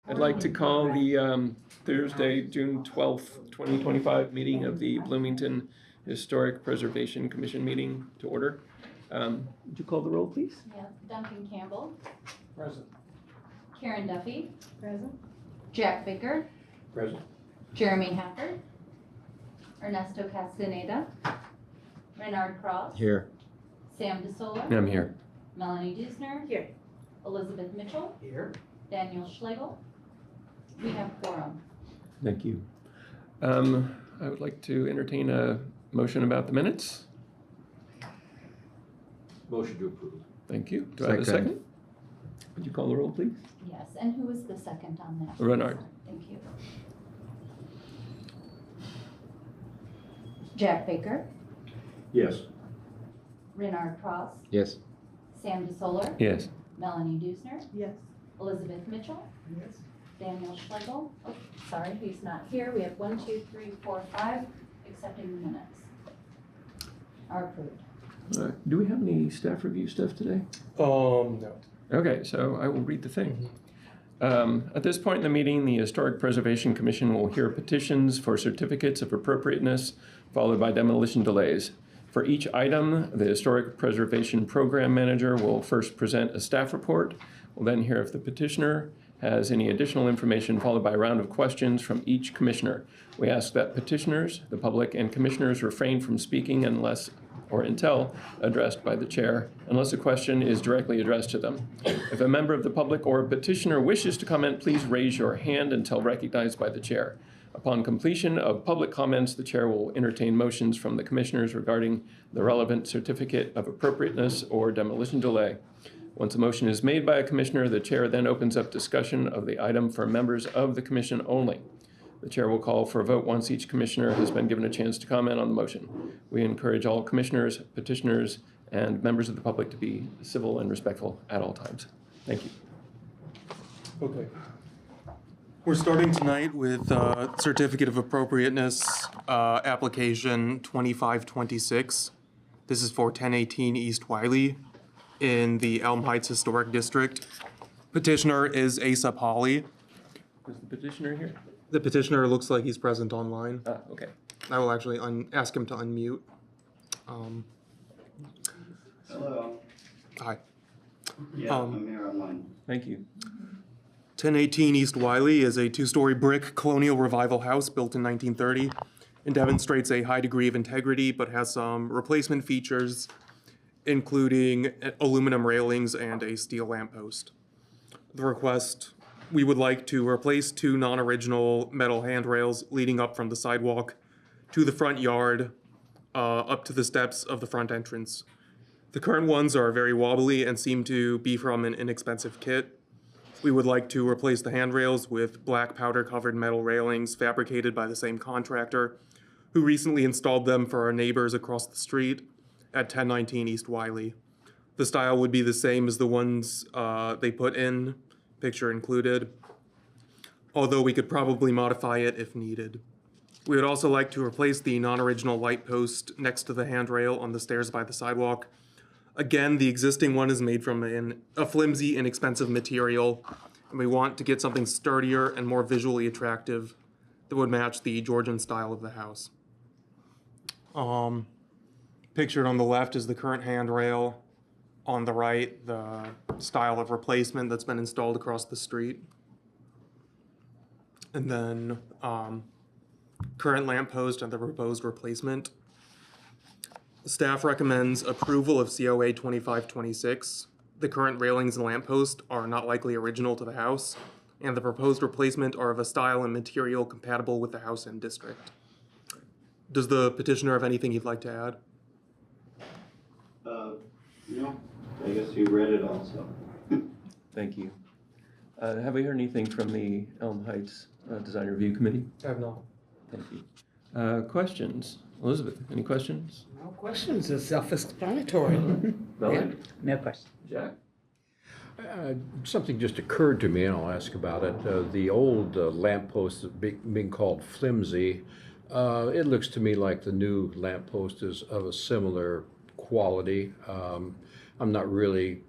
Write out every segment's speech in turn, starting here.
I'd like to call the Thursday, June 12th, 2025 meeting of the Bloomington Historic Preservation Commission meeting to order. Would you call the roll, please? Yes, Duncan Campbell. Present. Karen Duffy. Present. Jack Baker. Present. Jeremy Hacker. Ernesto Castaneda. Renard Cross. Here. Sam DeSola. I'm here. Melanie Dusner. Here. Elizabeth Mitchell. Here. Daniel Schlegel. We have quorum. Thank you. I would like to entertain a motion about the minutes. Motion to approve. Thank you. Do I have a second? Would you call the roll, please? Yes, and who was the second on that? Renard. Thank you. Jack Baker. Yes. Renard Cross. Yes. Sam DeSola. Yes. Melanie Dusner. Yes. Elizabeth Mitchell. Yes. Daniel Schlegel. Oh, sorry, he's not here. We have 1, 2, 3, 4, 5 accepting the minutes. Are approved. Do we have any staff review stuff today? No. Okay, so I will read the thing. At this point in the meeting, the Historic Preservation Commission will hear petitions for certificates of appropriateness, followed by demolition delays. For each item, the Historic Preservation Program Manager will first present a staff report. We'll then hear if the petitioner has any additional information, followed by a round of questions from each commissioner. We ask that petitioners, the public, and commissioners refrain from speaking unless or until addressed by the chair, unless a question is directly addressed to them. If a member of the public or a petitioner wishes to comment, please raise your hand until recognized by the chair. Upon completion of public comments, the chair will entertain motions from the commissioners regarding the relevant certificate of appropriateness or demolition delay. Once a motion is made by a commissioner, the chair then opens up discussion of the item for members of the commission only. The chair will call for a vote once each commissioner has been given a chance to comment on the motion. We encourage all commissioners, petitioners, and members of the public to be civil and respectful at all times. Thank you. Okay. We're starting tonight with Certificate of Appropriateness application 2526. This is for 1018 East Wiley in the Elm Heights Historic District. Petitioner is Asa Polly. Is the petitioner here? The petitioner looks like he's present online. Okay. I will actually ask him to unmute. Hello. Hi. Yeah, I'm here online. Thank you. 1018 East Wiley is a two-story brick colonial revival house built in 1930 and demonstrates a high degree of integrity but has some replacement features including aluminum railings and a steel lamppost. The request, we would like to replace 2 non-original metal handrails leading up from the sidewalk to the front yard up to the steps of the front entrance. The current ones are very wobbly and seem to be from an inexpensive kit. We would like to replace the handrails with black powder-covered metal railings fabricated by the same contractor who recently installed them for our neighbors across the street at 1019 East Wiley. The style would be the same as the ones they put in, picture included, although we could probably modify it if needed. We would also like to replace the non-original light post next to the handrail on the stairs by the sidewalk. Again, the existing one is made from a flimsy, inexpensive material, and we want to get something sturdier and more visually attractive that would match the Georgian style of the house. Pictured on the left is the current handrail. On the right, the style of replacement that's been installed across the street. And then current lamppost and the proposed replacement. Staff recommends approval of COA 2526. The current railings and lamppost are not likely original to the house, and the proposed replacement are of a style and material compatible with the house and district. Does the petitioner have anything he'd like to add? No, I guess you read it also. Thank you. Have we heard anything from the Elm Heights Design Review Committee? I have not. Thank you. Questions? Elizabeth, any questions? No questions, it's self-explanatory. Melanie? No questions. Jack? Something just occurred to me, and I'll ask about it. The old lamppost being called flimsy, it looks to me like the new lamppost is of a similar quality. I'm not really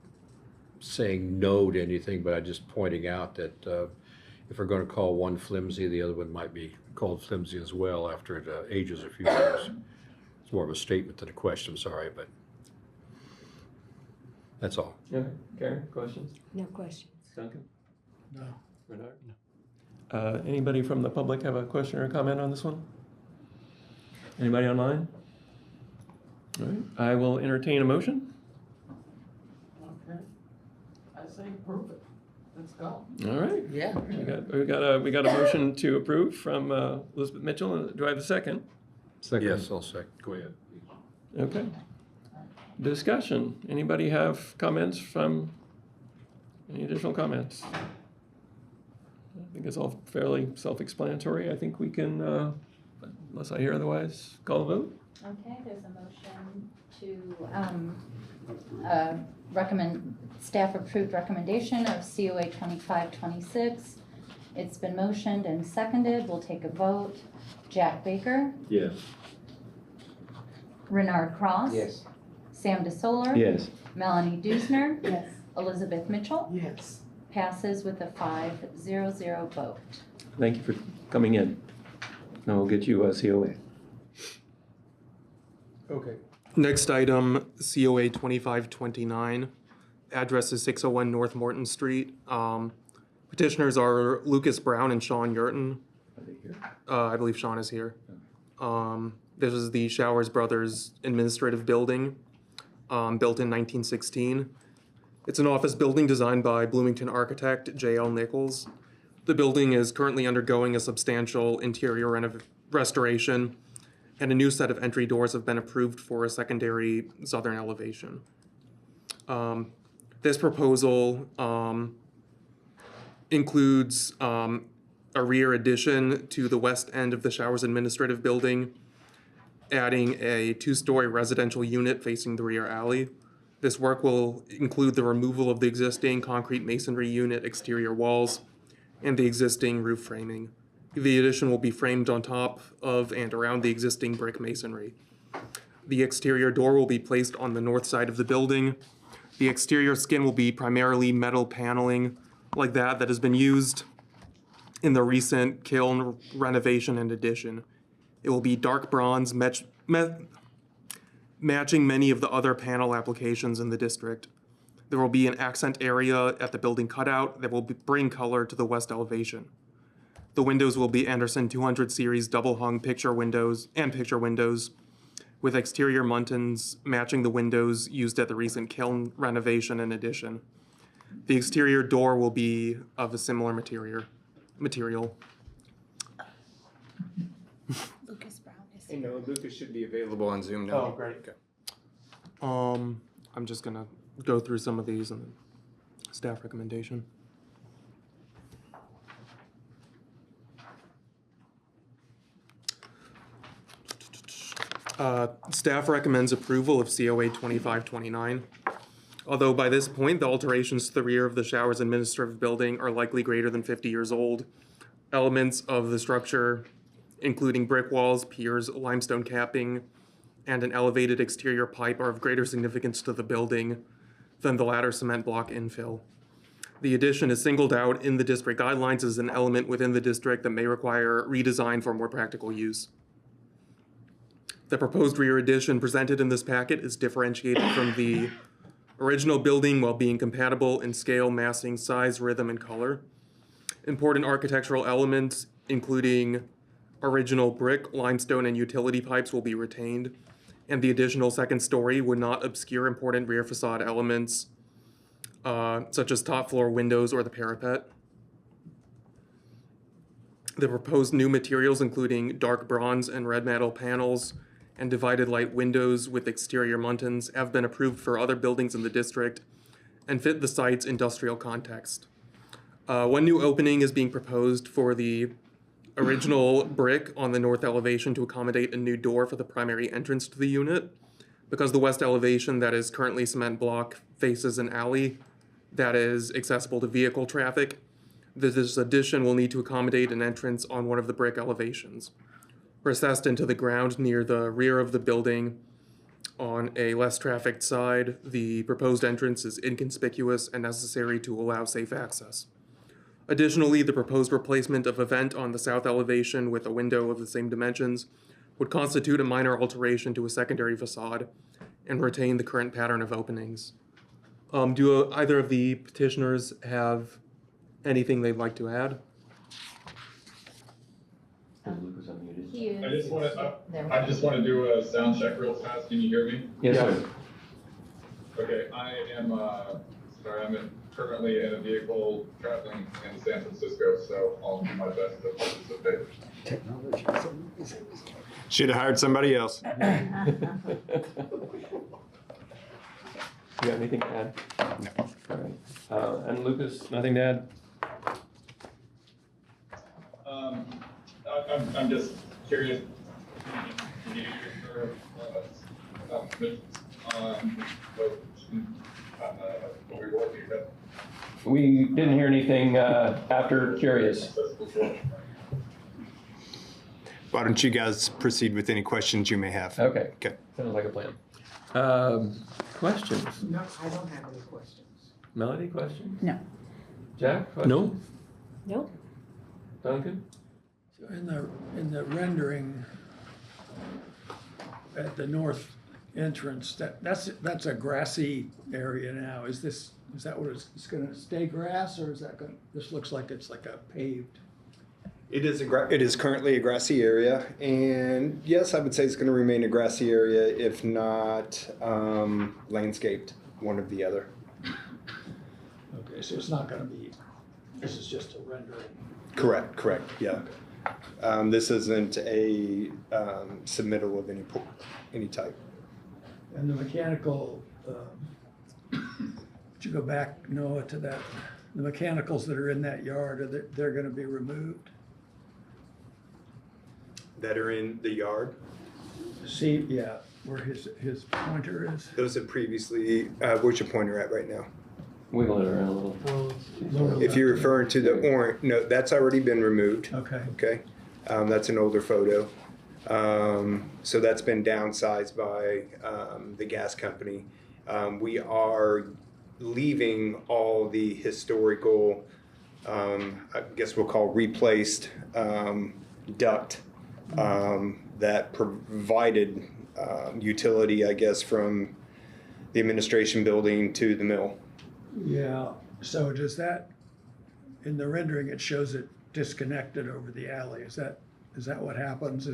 saying no to anything, but I'm just pointing out that if we're going to call one flimsy, the other one might be called flimsy as well after it ages a few years. It's more of a statement than a question, sorry, but that's all. Okay, Karen, questions? No questions. Duncan? No. Bernard? No. Anybody from the public have a question or comment on this one? Anybody online? All right, I will entertain a motion. Okay. I say prove it. Let's go. All right, Yeah. we got a motion to approve from Elizabeth Mitchell. Do I have a second? Second. Yes, I'll second. Go ahead. Okay. Discussion. Anybody have comments from, any additional comments? I think it's all fairly self-explanatory. I think we can, unless I hear otherwise, call a vote. Okay, there's a motion to recommend, staff approved recommendation of COA 2526. It's been motioned and seconded. We'll take a vote. Jack Baker, Yes. Renard Cross. Yes. Sam DeSoler. Yes. Melanie Dusner. Yes. Elizabeth Mitchell. Yes. Passes with a 5-0 vote. Thank you for coming in. Now we'll get you a COA. Okay. Next item, COA 2529. Address is 601 North Morton Street. Petitioners are Lucas Brown and Sean Yurton. Are they here? I believe Sean is here. This is the Showers Brothers Administrative Building, built in 1916. It's an office building designed by Bloomington architect J.L. Nichols. The building is currently undergoing a substantial interior restoration, and a new set of entry doors have been approved for a secondary southern elevation. This proposal includes a rear addition to the west end of the Showers Administrative Building, adding a two-story residential unit facing the rear alley. This work will include the removal of the existing concrete masonry unit exterior walls and the existing roof framing. The addition will be framed on top of and around the existing brick masonry. The exterior door will be placed on the north side of the building. The exterior skin will be primarily metal paneling like that has been used in the recent kiln renovation and addition. It will be dark bronze, matching many of the other panel applications in the district. There will be an accent area at the building cutout that will bring color to the west elevation. The windows will be Anderson 200 series double-hung picture windows with exterior muntins matching the windows used at the recent kiln renovation and addition. The exterior door will be of a similar material. Lucas Brown is Hey, no, Lucas should be available on Zoom now. Oh, great. Okay. I'm just gonna go through some of these and then staff recommendation. Staff recommends approval of COA 2529. Although by this point, the alterations to the rear of the Showers Administrative Building are likely greater than 50 years old. Elements of the structure, including brick walls, piers, limestone capping, and an elevated exterior pipe, are of greater significance to the building than the latter cement block infill. The addition is singled out in the district guidelines as an element within the district that may require redesign for more practical use. The proposed rear addition presented in this packet is differentiated from the original building while being compatible in scale, massing, size, rhythm, and color. Important architectural elements, including original brick, limestone, and utility pipes, will be retained, and the additional second story would not obscure important rear facade elements, such as top floor windows or the parapet. The proposed new materials, including dark bronze and red metal panels and divided light windows with exterior muntins, have been approved for other buildings in the district and fit the site's industrial context. One new opening is being proposed for the original brick on the north elevation to accommodate a new door for the primary entrance to the unit. Because the west elevation that is currently cement block faces an alley that is accessible to vehicle traffic, this addition will need to accommodate an entrance on one of the brick elevations. Recessed into the ground near the rear of the building on a less trafficked side, the proposed entrance is inconspicuous and necessary to allow safe access. Additionally, the proposed replacement of a vent on the south elevation with a window of the same dimensions would constitute a minor alteration to a secondary facade and retain the current pattern of openings. Do either of the petitioners have anything they'd like to add? He is. I just want to, There we I go. just want to do a sound check real fast. Can you hear me? Yes, sir. Okay, I am, currently in a vehicle traveling in San Francisco, so I'll do my best to participate. Technology. Should have hired somebody else. You got anything to add? No. All right. And Lucas, nothing to add? I'm just curious. What we're working at. We didn't hear anything after curious. Why don't you guys proceed with any questions you may have? Okay, Okay. sounds like a plan. Questions? No, I don't have any questions. Melody, questions? No. Jack? Questions? No. Nope. Duncan? So in the rendering at the north entrance, that's a grassy area now. Is that what it's gonna stay grass, or is that gonna, this looks like it's like a paved? It is currently a grassy area, and yes, I would say it's going to remain a grassy area, if not landscaped, one or the other. Okay, so it's not gonna be, this is just a rendering. Correct, yeah. This isn't a submittal of any type. And the mechanical, would you go back, Noah, to that, the mechanicals that are in that yard, they're gonna be removed? That are in the yard. See, yeah, where his pointer is. Those have previously, where's your pointer at right now? Wiggle it around a little. Lower If you're left. referring to the orange, no, that's already been removed. Okay, Okay, that's an older photo. So that's been downsized by the gas company. We are leaving all the historical, I guess we'll call replaced duct that provided utility, I guess, from the administration building to the mill. yeah, so does that, in the rendering, it shows it disconnected over the alley, is that what happens,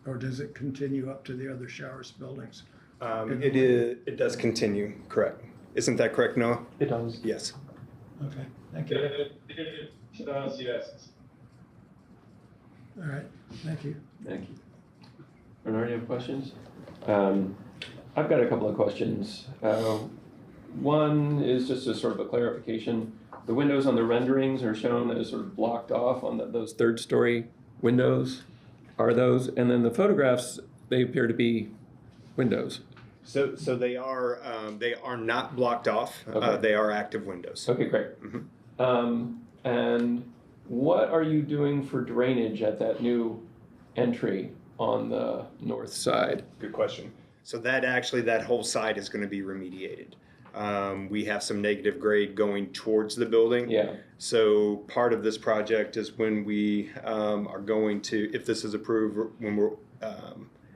or does it continue up to the other showers buildings? It does continue, correct. Isn't that correct, Noah? It does. Yes. Okay, thank you, It does, yes. all right, thank you. Thank you. Bernard, you have questions? I've got a couple of questions. One is just a sort of a clarification. The windows on the renderings are shown as sort of blocked off on those third-story windows. Are those? And then the photographs, they appear to be windows. So they are not blocked off. Okay. They are active windows. Okay, great. And what are you doing for drainage at that new entry on the north side? Good question. So that whole side is going to be remediated. We have some negative grade going towards the building. Yeah. So part of this project is when we are going to, if this is approved, when we're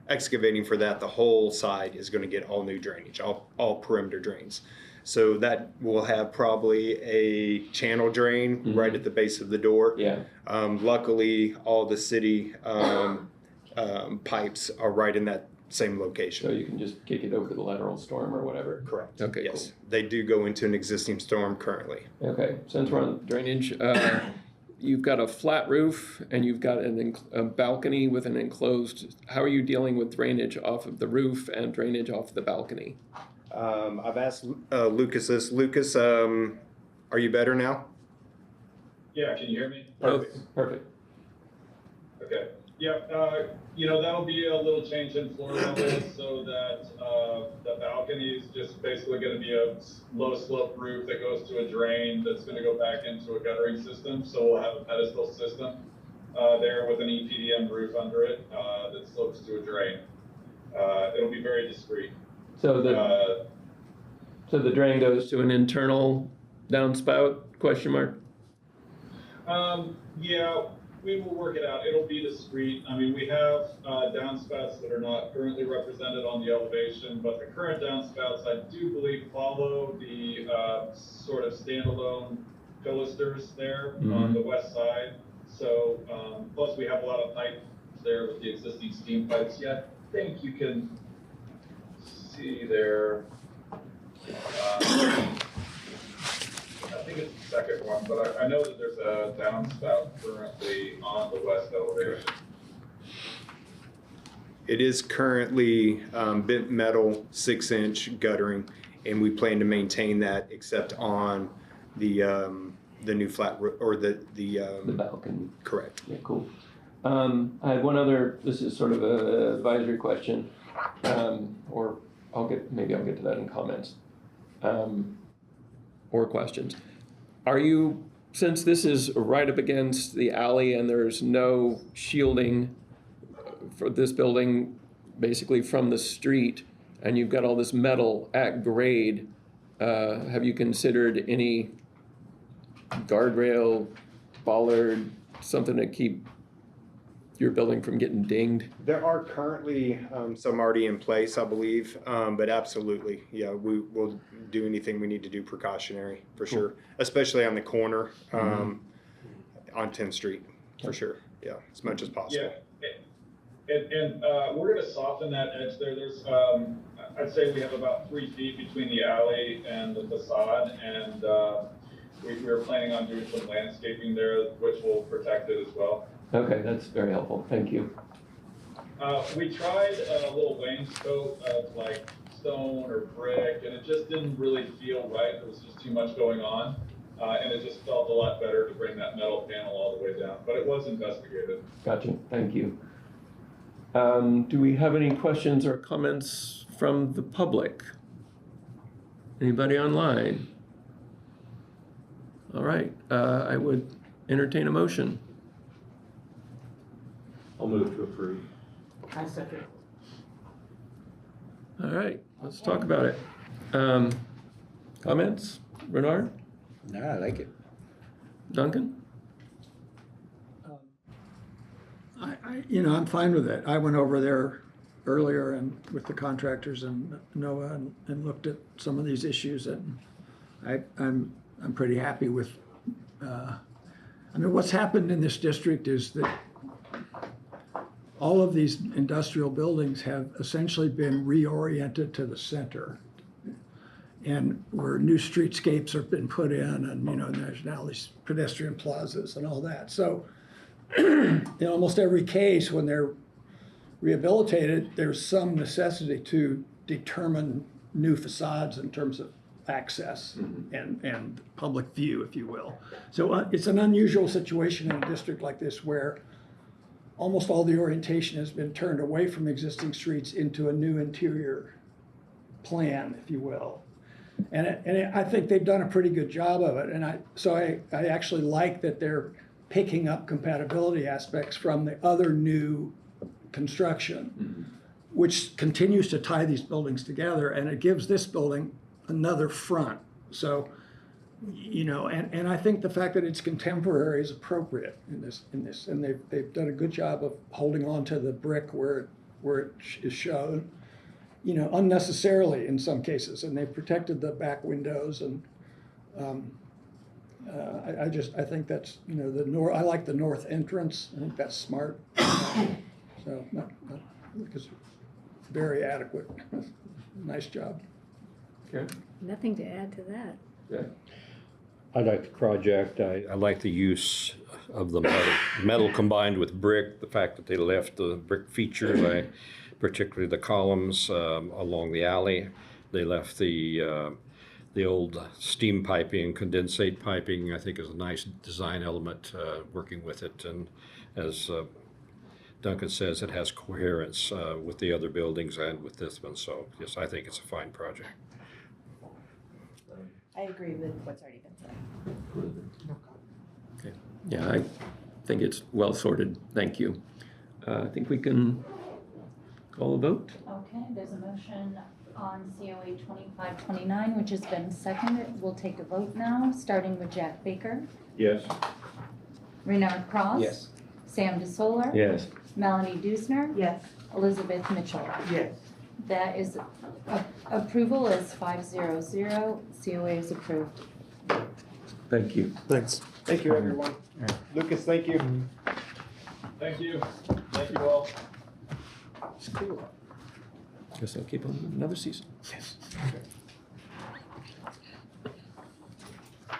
excavating for that, the whole side is going to get all new drainage, all perimeter drains. So that will have probably a channel drain right at the base of the door. Yeah. Luckily, all the city pipes are right in that same So location. you can just kick it over to the lateral storm or whatever? Correct. Okay, Yes, they do go into an existing storm currently. Okay, since we're on drainage, you've got a flat roof and you've got a balcony with an enclosed, how are you dealing with drainage off of the roof and drainage off the balcony? I've asked Lucas this. Lucas, are you better now? Yeah, can you hear me? Perfect. Okay. Yeah, that'll be a little change in floor level so that the balcony is just basically going to be a low slope roof that goes to a drain that's going to go back into a guttering system. So we'll have a pedestal system there with an EPDM roof under it that slopes to a drain. It'll be very discreet. So the drain goes to an internal downspout, question mark? Yeah, we will work it out. It'll be discrete. I mean, we have downspouts that are not currently represented on the elevation, but the current downspouts, I do believe, follow the sort of standalone pilasters there on the west side. So, plus we have a lot of pipe there with the existing steam pipes. Yeah, I think you can see there. I think it's the second one, but I know that there's a downspout currently on the west elevation. It is currently bent metal 6-inch guttering, and we plan to maintain that except on the new flat or the balcony. Correct. Yeah, cool. I had one other, this is sort of an advisory question, or maybe I'll get to that in comments, or questions. Are you, since this is right up against the alley and there's no shielding for this building basically from the street, and you've got all this metal at grade, have you considered any guardrail, bollard, something to keep your building from getting dinged? There are currently some already in place, I believe, but absolutely, yeah, we will do anything we need to do precautionary for sure, especially on the corner on 10th Street, for sure, yeah, as much as possible. Yeah, and we're going to soften that edge there. There's, I'd say we have about 3 feet between the alley and the facade, and we were planning on doing some landscaping there, which will protect it as well. Okay, that's very helpful. Thank you. We tried a little wainscot of like stone or brick, and it just didn't really feel right. There was just too much going on, and it just felt a lot better to bring that metal panel all the way down. But it was investigated. Gotcha. Thank you. Do we have any questions or comments from the public? Anybody online? All right. I would entertain a motion. I'll move to approve. I second. All right, let's talk about it. Comments? Bernard? No, I like it. Duncan? I'm fine with it. I went over there earlier and with the contractors and Noah and looked at some of these issues, and I'm pretty happy with. What's happened in this district is that all of these industrial buildings have essentially been reoriented to the center, and where new streetscapes have been put in, and there's now these pedestrian plazas and all that. So in almost every case, when they're rehabilitated, there's some necessity to determine new facades in terms of access and public view, if you will. So it's an unusual situation in a district like this where almost all the orientation has been turned away from existing streets into a new interior plan, if you will. And I think they've done a pretty good job of it. And I actually like that they're picking up compatibility aspects from the other new construction, which continues to tie these buildings together, and it gives this building another front. So, and I think the fact that it's contemporary is appropriate in this, and they've done a good job of holding on to the brick where it is shown, unnecessarily in some cases, and they've protected the back windows, and I think that's, I like the north entrance. I think that's smart. So because very adequate. Nice job. Okay. Nothing to add to that. Yeah. I like the project. I like the use of the metal combined with brick, the fact that they left the brick features, particularly the columns along the alley. They left the old steam piping, condensate piping, I think is a nice design element working with it. And as Duncan says, it has coherence with the other buildings and with this one. So yes, I think it's a fine project. I agree with what's already been said. Okay. Yeah, I think it's well sorted. Thank you. I think we can call a vote. Okay, there's a motion on COA 2529, which has been seconded. We'll take a vote now, starting with Jack Baker, Yes. Renard Cross. Yes. Sam DeSolar. Yes. Melanie Dusner. Yes. Elizabeth Mitchell. Yes. That is, approval is 500. COA is approved. Thank you. Thanks. Thank you, everyone. Lucas, thank you. Thank you. Thank you all. It's cool. Guess I'll keep on another season. Yes.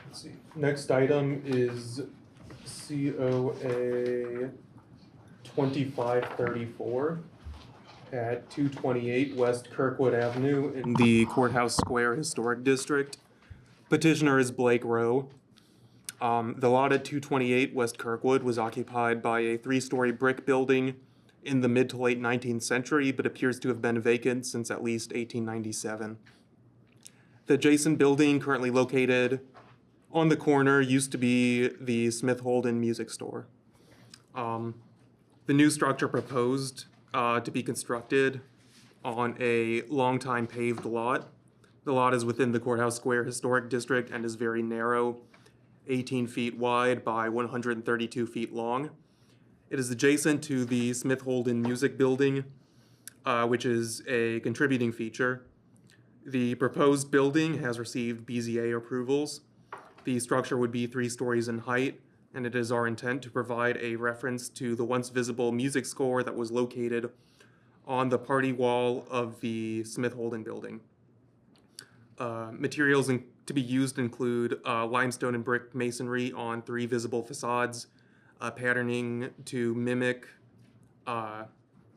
Let's see. Next item is COA 2534 at 228 West Kirkwood Avenue in the Courthouse Square Historic District. Petitioner is Blake Rowe. The lot at 228 West Kirkwood was occupied by a three-story brick building in the mid to late 19th century, but appears to have been vacant since at least 1897. The adjacent building, currently located on the corner, used to be the Smith Holden Music Store. The new structure proposed to be constructed on a long-time paved lot. The lot is within the Courthouse Square Historic District and is very narrow, 18 feet wide by 132 feet long. It is adjacent to the Smith Holden Music Building, which is a contributing feature. The proposed building has received BZA approvals. The structure would be 3 stories in height, and it is our intent to provide a reference to the once visible music score that was located on the party wall of the Smith Holden building. Materials to be used include limestone and brick masonry on 3 visible facades, patterning to mimic the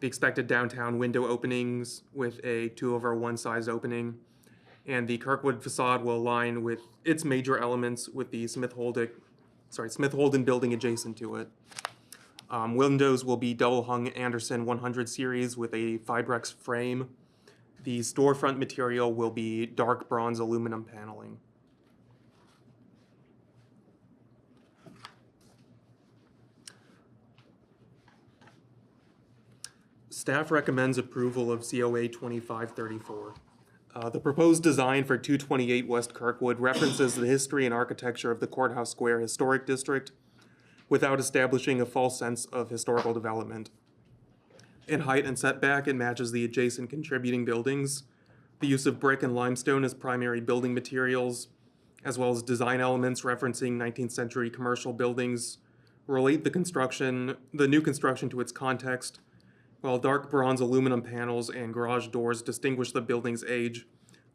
expected downtown window openings with a 2/1 size opening, and the Kirkwood facade will align with its major elements with the Smith Holden building adjacent to it. Windows will be double hung Anderson 100 series with a Fibrex frame. The storefront material will be dark bronze aluminum paneling. Staff recommends approval of COA 2534. The proposed design for 228 West Kirkwood references the history and architecture of the Courthouse Square Historic District without establishing a false sense of historical development. In height and setback, it matches the adjacent contributing buildings. The use of brick and limestone as primary building materials, as well as design elements referencing 19th century commercial buildings, relate the new construction to its context, while dark bronze aluminum panels and garage doors distinguish the building's age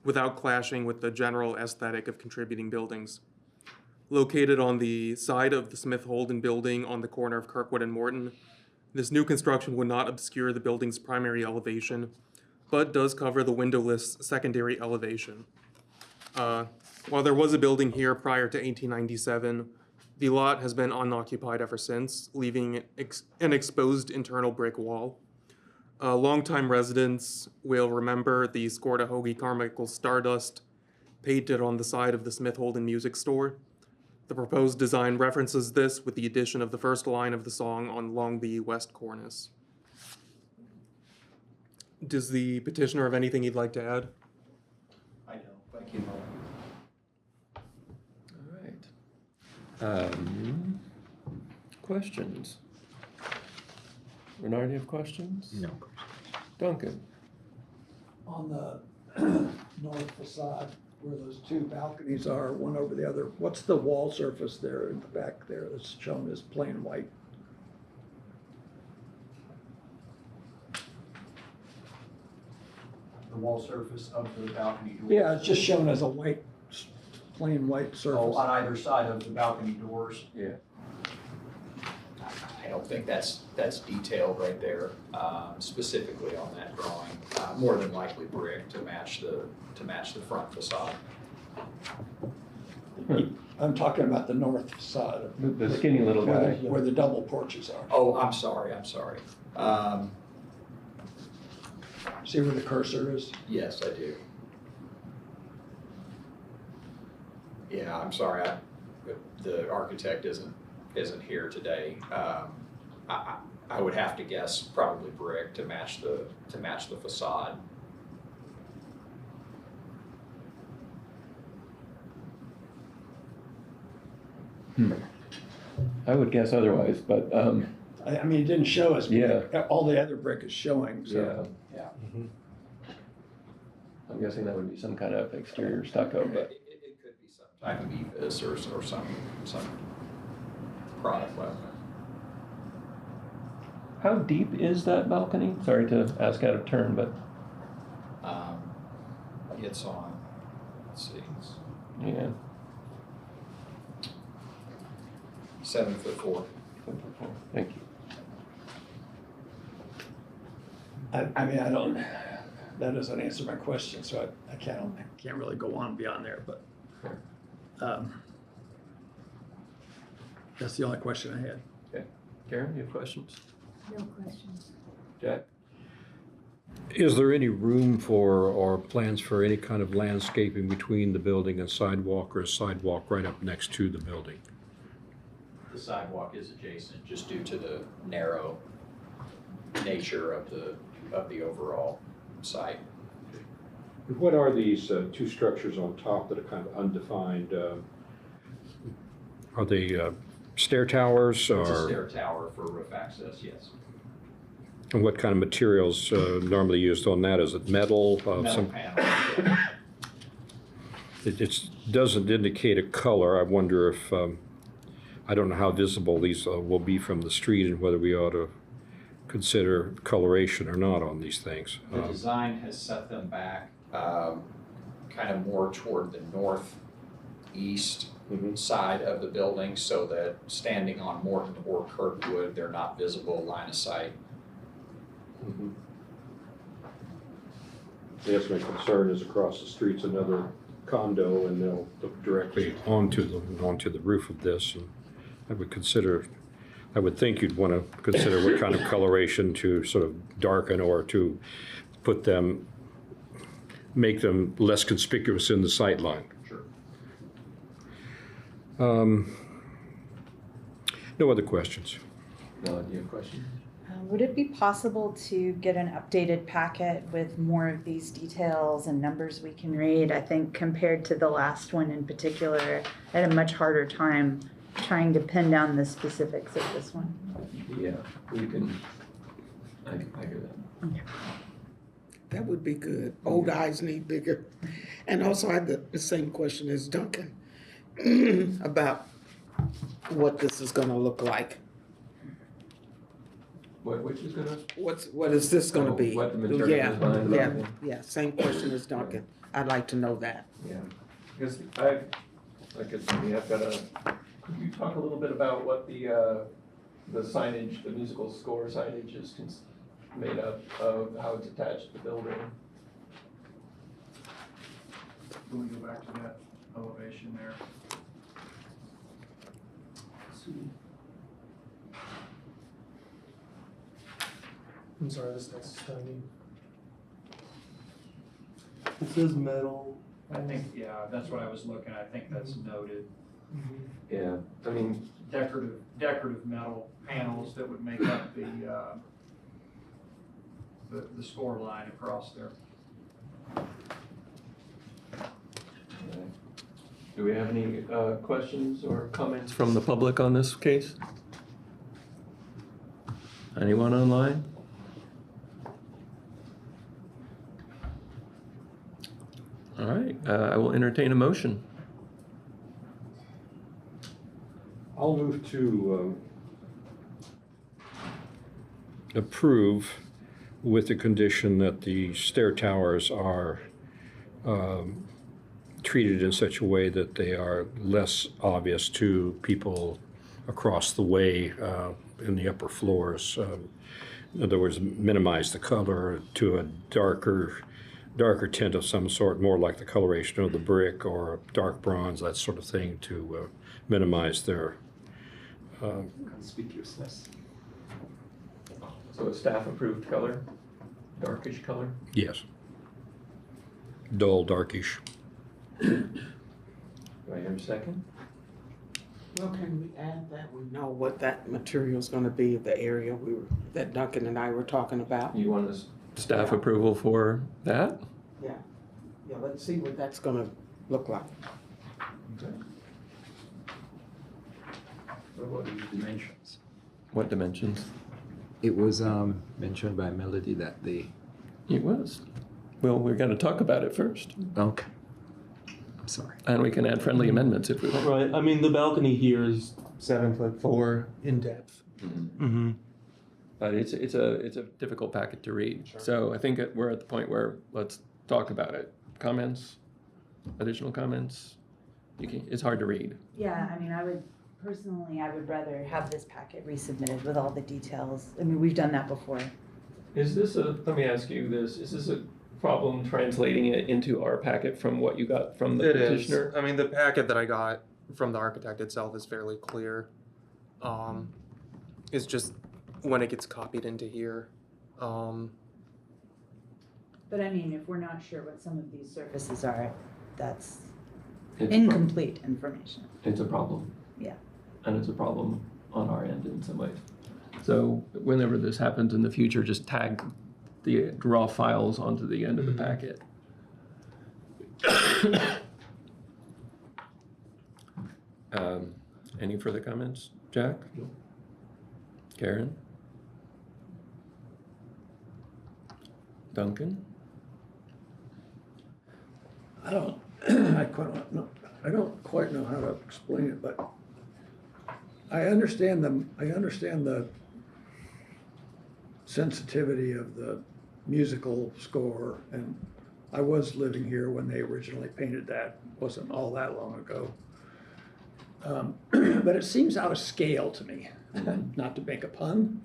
without clashing with the general aesthetic of contributing buildings. Located on the side of the Smith Holden building on the corner of Kirkwood and Morton, this new construction would not obscure the building's primary elevation, but does cover the windowless secondary elevation. While there was a building here prior to 1897, the lot has been unoccupied ever since, leaving an exposed internal brick wall. Longtime residents will remember the Scortahogie Carmichael Stardust painted on the side of the Smith Holden Music Store. The proposed design references this with the addition of the first line of the song along the west cornice. Does the petitioner have anything he'd like to add? I don't, thank you. All right. Questions? Renard, you have questions? No. Duncan? On the north facade, where those 2 balconies are, one over the other, what's the wall surface there in the back there that's shown as plain white? The wall surface of the balcony doors. Yeah, it's just shown as a white, plain white Oh, surface. on either side of the balcony doors. Yeah. I don't think that's detailed right there, specifically on that drawing. More than likely brick to match the front facade. I'm talking about the north facade. The skinny little guy. Where the double porches are. Oh, I'm sorry. See where the cursor is? Yes, I do. Yeah, I'm sorry. The architect isn't here today. I would have to guess probably brick to match the facade. I would guess otherwise, but, I mean, it didn't show us. Yeah. All the other brick is showing, so. yeah. I'm guessing that would be some kind of exterior stucco, but. It could be some type of EVIS or some product like that. How deep is that balcony? Sorry to ask out of turn, but, It's on, let's see, it's yeah. 7'4". Thank you. I mean, that doesn't answer my question, so I can't really go on beyond there, but, that's the only question I had. Okay. Karen, you have questions? No questions. Jack? Is there any room for or plans for any kind of landscaping between the building and sidewalk, or a sidewalk right up next to the building? The sidewalk is adjacent just due to the narrow nature of the overall site. What are these two structures on top that are kind of undefined? Are they stair towers It's a or? stair tower for roof access, yes. And what kind of materials normally used on that? Is it metal? Metal panel. It doesn't indicate a color. I wonder if, I don't know how visible these will be from the street and whether we ought to consider coloration or not on these things. The design has set them back kind of more toward the northeast side of the building, so that standing on Morton or Kirkwood, they're not visible line of sight. Yes, my concern is across the street's another condo, and they'll look directly onto the roof of this. And I would think you'd want to consider what kind of coloration to sort of darken or to make them less conspicuous in the sight line. Sure. No other questions. No, do you have questions? Would it be possible to get an updated packet with more of these details and numbers we can read? I think compared to the last one in particular, I had a much harder time trying to pin down the specifics of this one. Yeah, we can, I hear that. Okay. That would be good. Old eyes need bigger. And also I had the same question as Duncan about what this is gonna look like. Which is gonna? What is this gonna be? What the material is behind the balcony? Yeah, same question as Duncan. I'd like to know that. Yeah, because could you talk a little bit about what the signage, the musical score signage is made up of, how it's attached to the building? Can we go back to that elevation there? Let's see. I'm sorry, this next is tiny. It says metal. I think, yeah, that's what I was looking at. I think that's noted. Yeah, I mean, Decorative metal panels that would make up the score line across there. do we have any questions or comments from the public on this case? Anyone online? All right, I will entertain a motion. I'll move to approve with the condition that the stair towers are treated in such a way that they are less obvious to people across the way in the upper floors. In other words, minimize the color to a darker tint of some sort, more like the coloration of the brick or dark bronze, that sort of thing, to minimize their Conspicuousness. So a staff-approved color, darkish color? yes, dull, darkish. Do I hear a second? Well, can we add that we know what that material's gonna be, the area that Duncan and I were talking about? You want a staff approval for that? Yeah, let's see what that's gonna look like. Okay. What are the dimensions? What dimensions? It was mentioned by Melody that the. It was. Well, we're going to talk about it first. Okay. I'm sorry. And we can add friendly amendments if we want. Right, I mean, the balcony here is 7'4" in depth. Mm-hmm. But it's a difficult packet to read. Sure. So I think we're at the point where let's talk about it. Comments? Additional comments? It's hard to read. Yeah, I mean, I would rather have this packet resubmitted with all the details. I mean, we've done that before. Is this let me ask you this, is this a problem translating it into our packet from what you got from the It is. petitioner? I mean, the packet that I got from the architect itself is fairly clear. It's just when it gets copied into here. But I mean, if we're not sure what some of these surfaces are, that's It's incomplete information. It's a problem. Yeah. And it's a problem on our end in some ways. So whenever this happens in the future, just tag the raw files onto the end of the packet. Any further comments? Jack? Karen? Duncan? I don't quite know how to explain it, but I understand the sensitivity of the musical score, and I was living here when they originally painted that. Wasn't all that long ago. But it seems out of scale to me, not to make a pun.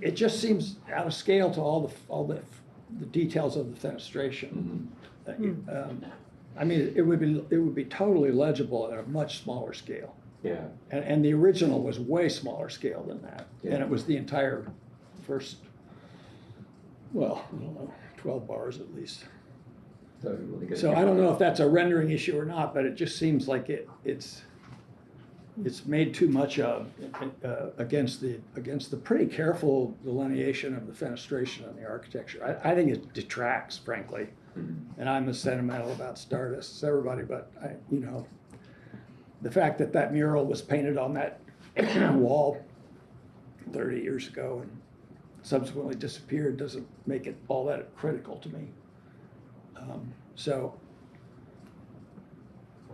It just seems out of scale to all the details of the fenestration. I mean, it would be totally legible at a much smaller scale. Yeah. And the original was way smaller scale than that. And it was the entire first, well, I don't know, 12 bars at least. So I don't know if that's a rendering issue or not, but it just seems like it's made too much of against the pretty careful delineation of the fenestration and the architecture. I think it detracts, frankly. And I'm as sentimental about Stardust as everybody, but the fact that mural was painted on that wall 30 years ago and subsequently disappeared doesn't make it all that critical to me. So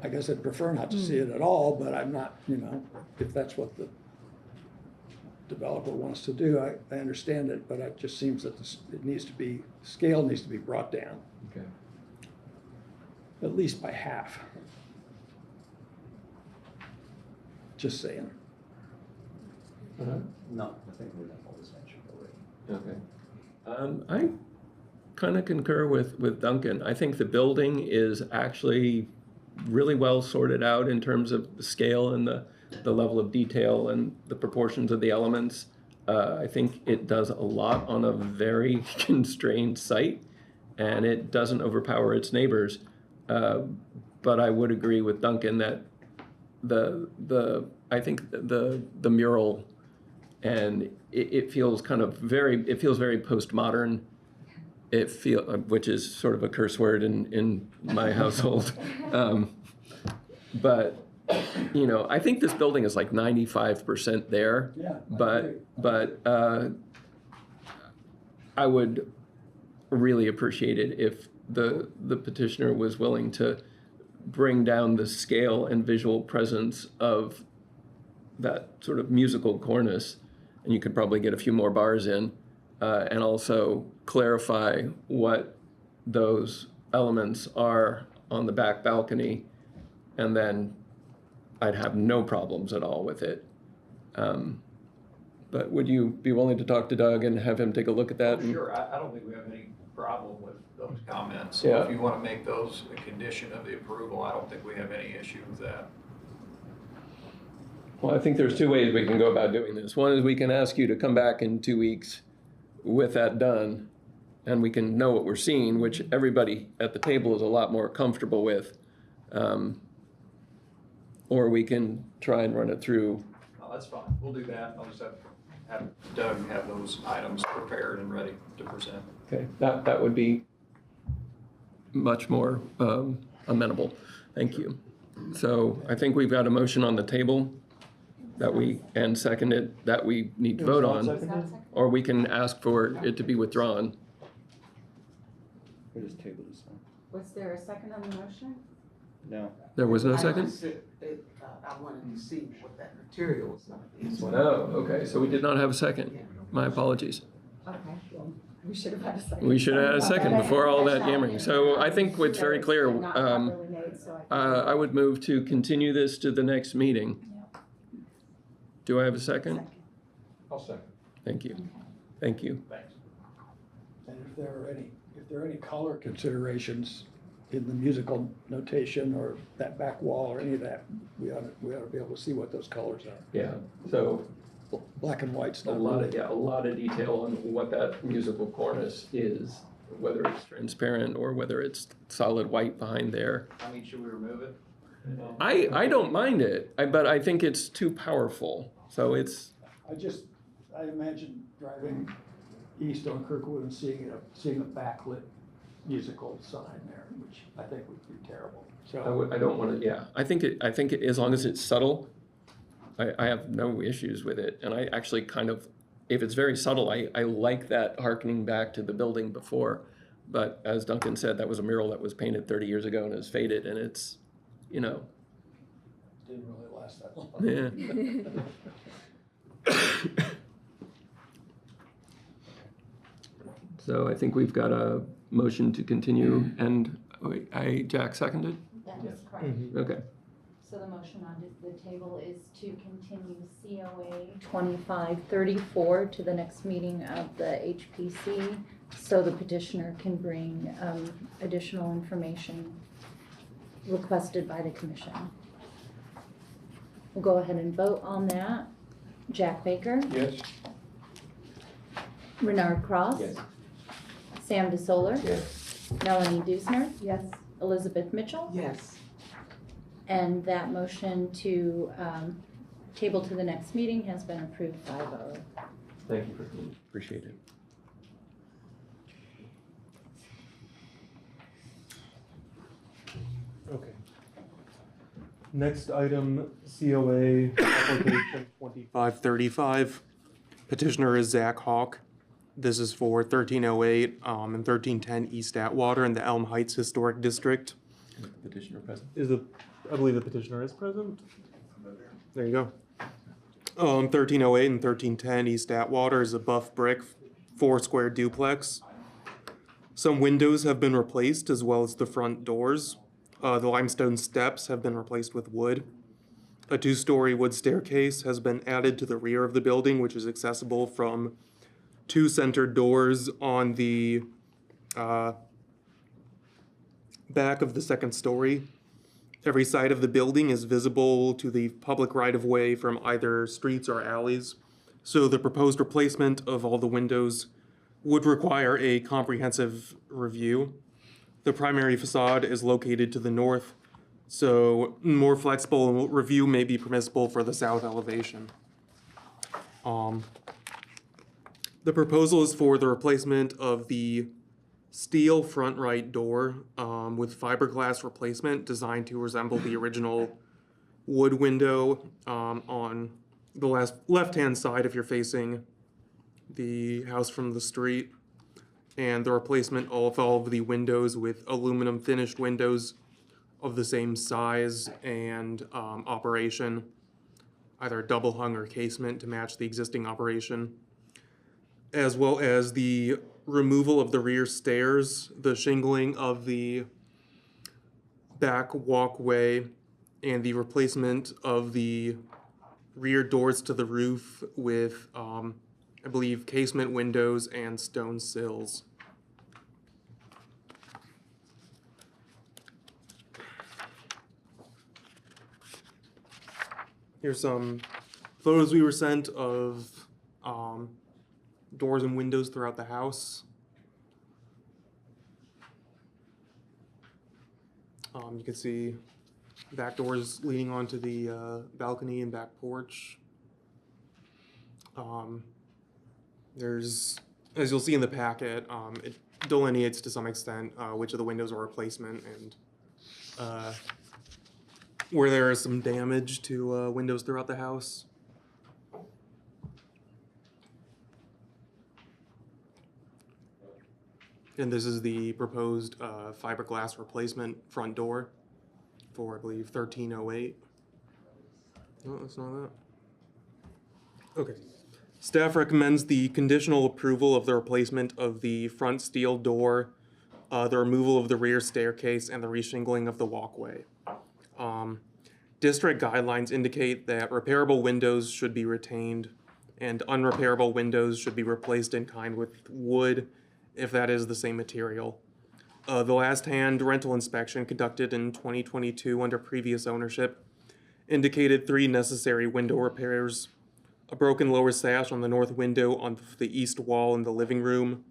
I guess I'd prefer not to see it at all, but I'm not, if that's what the developer wants to do, I understand it, but it just seems that scale needs to be brought down. Okay. At least by half. Just saying. No, I think we have all this mentioned already. Okay. I kind of concur with Duncan. I think the building is actually really well sorted out in terms of the scale and the level of detail and the proportions of the elements. I think it does a lot on a very constrained site, and it doesn't overpower its neighbors. But I would agree with Duncan that I think the mural, and it feels very postmodern. Which is sort of a curse word in my household. But I think this building is like 95% there. Yeah. But I would really appreciate it if the petitioner was willing to bring down the scale and visual presence of that sort of musical cornice, and you could probably get a few more bars in, and also clarify what those elements are on the back balcony, and then I'd have no problems at all with it. But would you be willing to talk to Doug and have him take a look at that? Sure, I don't think we have any problem with those comments. So Yeah. if you want to make those a condition of the approval, I don't think we have any issue with that. Well, I think there's two ways we can go about doing this. One is we can ask you to come back in 2 weeks with that done, and we can know what we're seeing, which everybody at the table is a lot more comfortable with. Or we can try and run it through. No, that's fine. We'll do that. I'll just have Doug have those items prepared and ready to present. Okay, that would be much more amenable. Thank you. So I think we've got a motion on the table. that we, and seconded, that we need to vote on. Or we can ask for it to be withdrawn. We'll just table this one. Was there a second on the motion? No. There was no I second? just said that, I wanted to see what that material was gonna be. So- Oh, okay, so we did not have a second. My apologies. Okay, well, we should have had a second. We should have had a second before all that yammering. So I think it's very clear. Not properly made, so I think- I would move to continue this to the next meeting. Do I have a second? I'll second. Thank you. Thank you. Thanks. And if there are any color considerations in the musical notation or that back wall or any of that, we ought to be able to see what those colors are. Yeah, so Black and white's a not lot really. of, a lot of detail on what that musical cornice is, whether it's transparent or whether it's solid white behind there. I mean, should we remove it? I don't mind it, but I think it's too powerful. So it's, I imagine driving east on Kirkwood and seeing a backlit musical sign there, which I think would be terrible. So I don't want to, yeah. I think as long as it's subtle, I have no issues with it. And I actually kind of, if it's very subtle, I like that hearkening back to the building before. But as Duncan said, that was a mural that was painted 30 years ago and is faded, and it's, didn't really last that long. yeah. So I think we've got a motion to continue, and Jack seconded? That is correct. Okay. So the motion on the table is to continue COA 2534 to the next meeting of the HPC, so the petitioner can bring additional information requested by the commission. We'll go ahead and vote on that. Jack Baker? Yes. Renard Cross? Yes. Sam DeSoler? Yes. Melanie Dusner? Yes. Elizabeth Mitchell? Yes. And that motion to table to the next meeting has been approved 5-0. Thank you for coming. Appreciate it. Okay. Next item, COA application 2535. Petitioner is Zach Hawk. This is for 1308 and 1310 East Atwater in the Elm Heights Historic District. Is the petitioner present? I believe the petitioner is present. There you go. 1308 and 1310 East Atwater is a buff brick 4-square duplex. Some windows have been replaced as well as the front doors. The limestone steps have been replaced with wood. A 2-story wood staircase has been added to the rear of the building, which is accessible from 2 centered doors on the back of the 2nd story. Every side of the building is visible to the public right-of-way from either streets or alleys. So the proposed replacement of all the windows would require a comprehensive review. The primary facade is located to the north, so more flexible review may be permissible for the south elevation. The proposal is for the replacement of the steel front right door with fiberglass replacement designed to resemble the original wood window on the left-hand side if you're facing the house from the street, and the replacement of all of the windows with aluminum finished windows of the same size and operation, either double hung or casement to match the existing operation, as well as the removal of the rear stairs, the shingling of the back walkway, and the replacement of the rear doors to the roof with, I believe, casement windows and stone sills. Here's some photos we were sent of doors and windows throughout the house. You can see back doors leading onto the balcony and back porch. There's, as you'll see in the packet, it delineates to some extent which of the windows are replacement and where there is some damage to windows throughout the house. And this is the proposed fiberglass replacement front door for, I believe, 1308. No, that's not that. Okay. Staff recommends the conditional approval of the replacement of the front steel door, the removal of the rear staircase, and the reshingling of the walkway. District guidelines indicate that repairable windows should be retained and unrepairable windows should be replaced in kind with wood if that is the same material. The last hand rental inspection conducted in 2022 under previous ownership indicated 3 necessary window repairs: a broken lower sash on the north window on the east wall in the living room,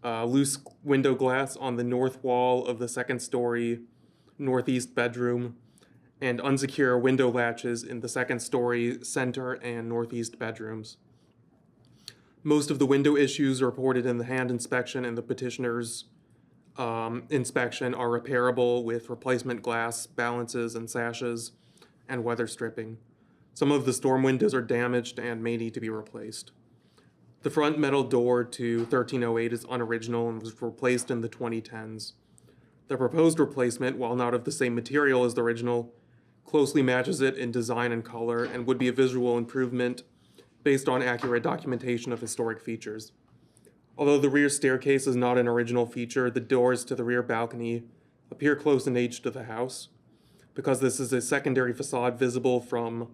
loose window glass on the north wall of the second story northeast bedroom, and unsecure window latches in the second story center and northeast bedrooms. Most of the window issues reported in the hand inspection and the petitioner's inspection are repairable with replacement glass, balances, and sashes, and weather stripping. Some of the storm windows are damaged and may need to be replaced. The front metal door to 1308 is unoriginal and was replaced in the 2010s. The proposed replacement, while not of the same material as the original, closely matches it in design and color and would be a visual improvement based on accurate documentation of historic features. Although the rear staircase is not an original feature, the doors to the rear balcony appear close in age to the house. Because this is a secondary facade visible from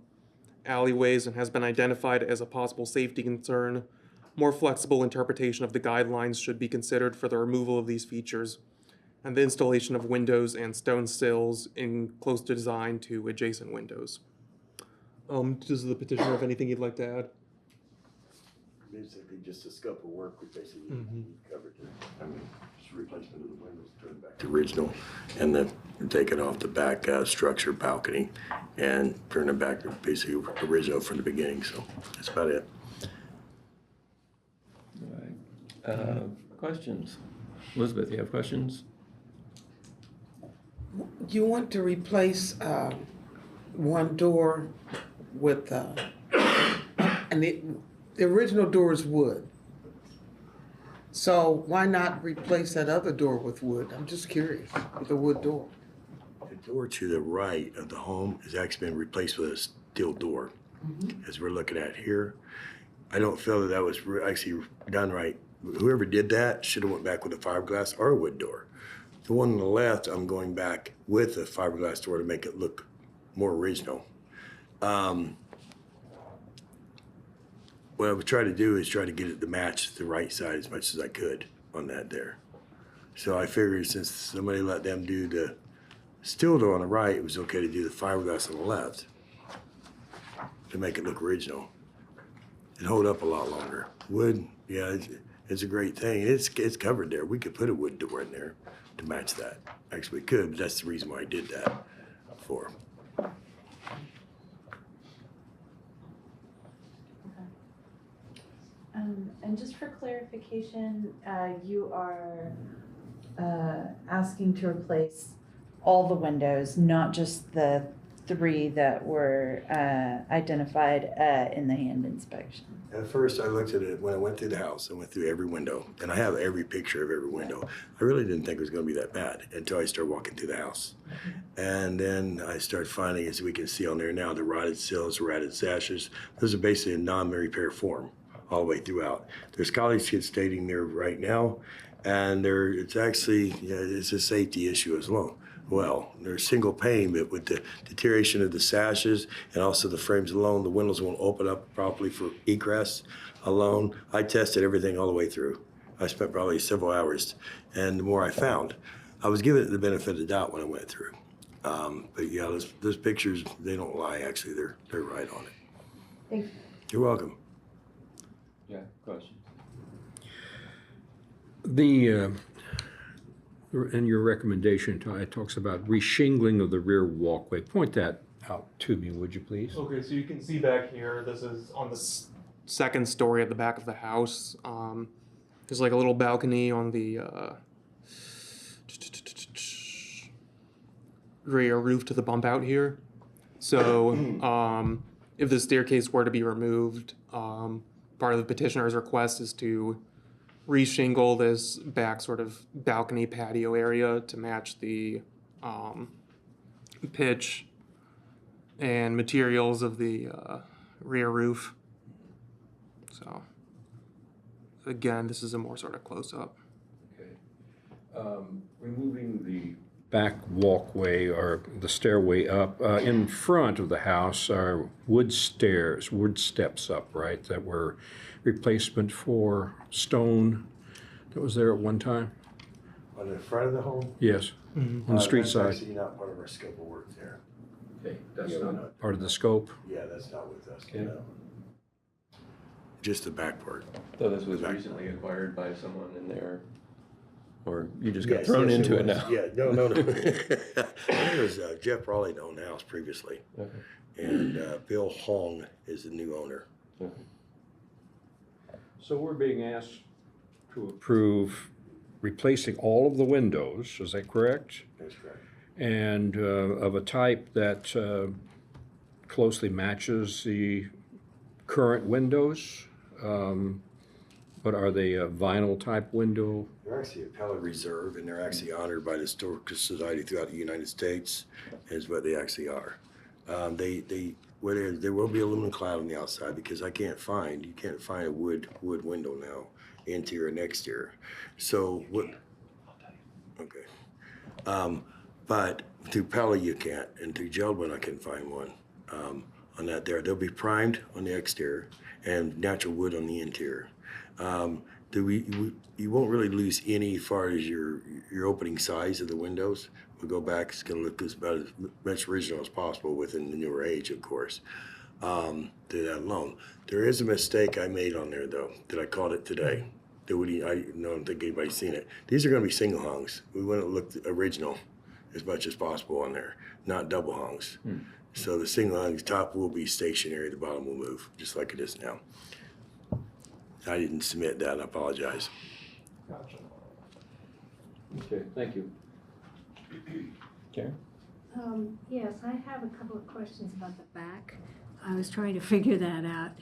alleyways and has been identified as a possible safety concern, more flexible interpretation of the guidelines should be considered for the removal of these features and the installation of windows and stone sills in close design to adjacent windows. Does the petitioner have anything you'd like to add? Basically, just a scope of work, we basically covered it. I mean, just replacement of the windows, turn it back to original, and then take it off the back structure balcony and turn it back to basically original from the beginning. So that's about it. All right. Questions? Elizabeth, you have questions? You want to replace one door with, and the original door is wood. So why not replace that other door with wood? I'm just curious, with a wood door. The door to the right of the home has actually been replaced with a steel door, as we're looking at here. I don't feel that that was actually done right. Whoever did that should have went back with a fiberglass or a wood door. The one on the left, I'm going back with a fiberglass door to make it look more original. What I would try to do is try to get it to match the right side as much as I could on that there. So I figured since somebody let them do the steel door on the right, it was okay to do the fiberglass on the left to make it look original. It'd hold up a lot longer. Wood, yeah, it's a great thing. It's covered there. We could put a wood door in there to match that. Actually, we could, but that's the reason why I did that for. And just for clarification, you are asking to replace all the windows, not just the 3 that were identified in the hand inspection. At first, I looked at it when I went through the house. I went through every window, and I have every picture of every window. I really didn't think it was going to be that bad until I started walking through the house. And then I started finding, as we can see on there now, the rotted sills, rotted sashes. Those are basically in non-repair form all the way throughout. There's college kids staying there right now, and it's actually, it's a safety issue as well. Well, they're single pane, but with the deterioration of the sashes and also the frames alone, the windows won't open up properly for egress alone. I tested everything all the way through. I spent probably several hours, and the more I found, I was given it the benefit of the doubt when I went through. But yeah, those pictures, they don't lie, actually. They're right on it. Thank you. You're welcome. Yeah, question. And your recommendation, it talks about reshingling of the rear walkway. Point that out to me, would you please? Okay, so you can see back here, this is on the second story at the back of the house. There's like a little balcony on the rear roof to the bump out here. So if the staircase were to be removed, part of the petitioner's request is to reshingle this back sort of balcony patio area to match the pitch and materials of the rear roof. So again, this is a more sort of close-up. Okay. Removing the back walkway or the stairway up, in front of the house are wood stairs, wood steps up, right, that were replacement for stone that was there at one time? On the front of the home? Yes, on the street side. That's actually not part of our scope of work there. Okay, that's Yeah, we're not part of the scope? Yeah, that's not with us, Okay. no. Just the back part. So this was Back. recently acquired by someone in there, or you just Yes, got thrown yes, into it was. now? Yeah, no. I think it was Jeff Raleigh that owned the house previously. Okay. And Bill Hong is the new owner. Okay. So we're being asked to approve replacing all of the windows, is that correct? That's correct. And of a type that closely matches the current windows? But are they a vinyl type window? They're actually a pellet reserve, and they're actually honored by the Historical Society throughout the United States, is what they actually are. There will be aluminum clad on the outside because you can't find a wood window now, interior and exterior. So what? Okay. But through pellet you can't, and through gel one I can find one on that there. They'll be primed on the exterior and natural wood on the interior. You won't really lose any as far as your opening size of the windows. We'll go back, it's gonna look about as much original as possible within the newer age, of course, to that alone. There is a mistake I made on there though, that I caught it today. I don't think anybody's seen it. These are gonna be single hungs. We want it to look original as much as possible on there, not double hungs. So the single hung top will be stationary, the bottom will move, just like it is now. I didn't submit that, I apologize. Gotcha. Okay, thank you. Karen? Yes, I have a couple of questions about the back. I was trying to figure that out.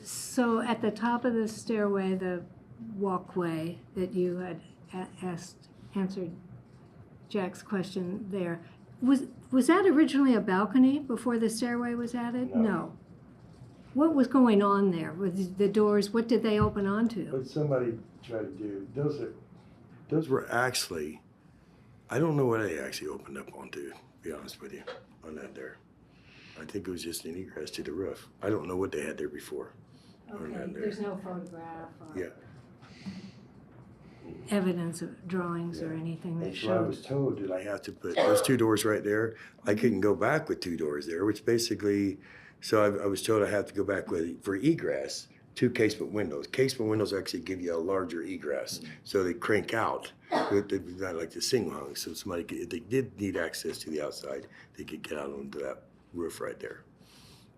So at the top of the stairway, the walkway that you had answered Jack's question there, was that originally a balcony before the stairway was added? No. What was going on there with the doors? What did they open onto? What somebody tried to do, those were actually, I don't know what they actually opened up onto, to be honest with you, on that there. I think it was just an egress to the roof. I don't know what they had there before. Okay, there's no photograph or Yeah. evidence of drawings or anything that And so I showed. was told that I have to put those two doors right there. I couldn't go back with two doors there, which basically, so I was told I have to go back with, for egress, two casement windows. Casement windows actually give you a larger egress, so they crank out. They're not like the single hung, so somebody, if they did need access to the outside, they could get out onto that roof right there.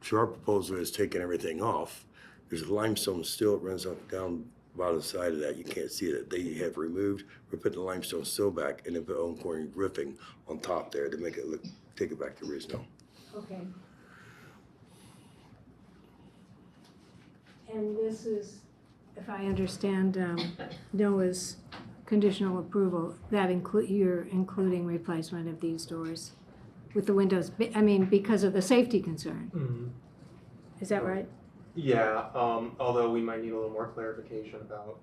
So our proposal is taking everything off. There's a limestone sill that runs up down the bottom side of that. You can't see it. They have removed. We're putting the limestone sill back and then put Elmcorn roofing on top there to make it look, take it back to original. Okay. And this is, if I understand Noah's conditional approval, that you're including replacement of these doors with the windows, I mean, because of the safety concern. Is that right? Yeah, although we might need a little more clarification about,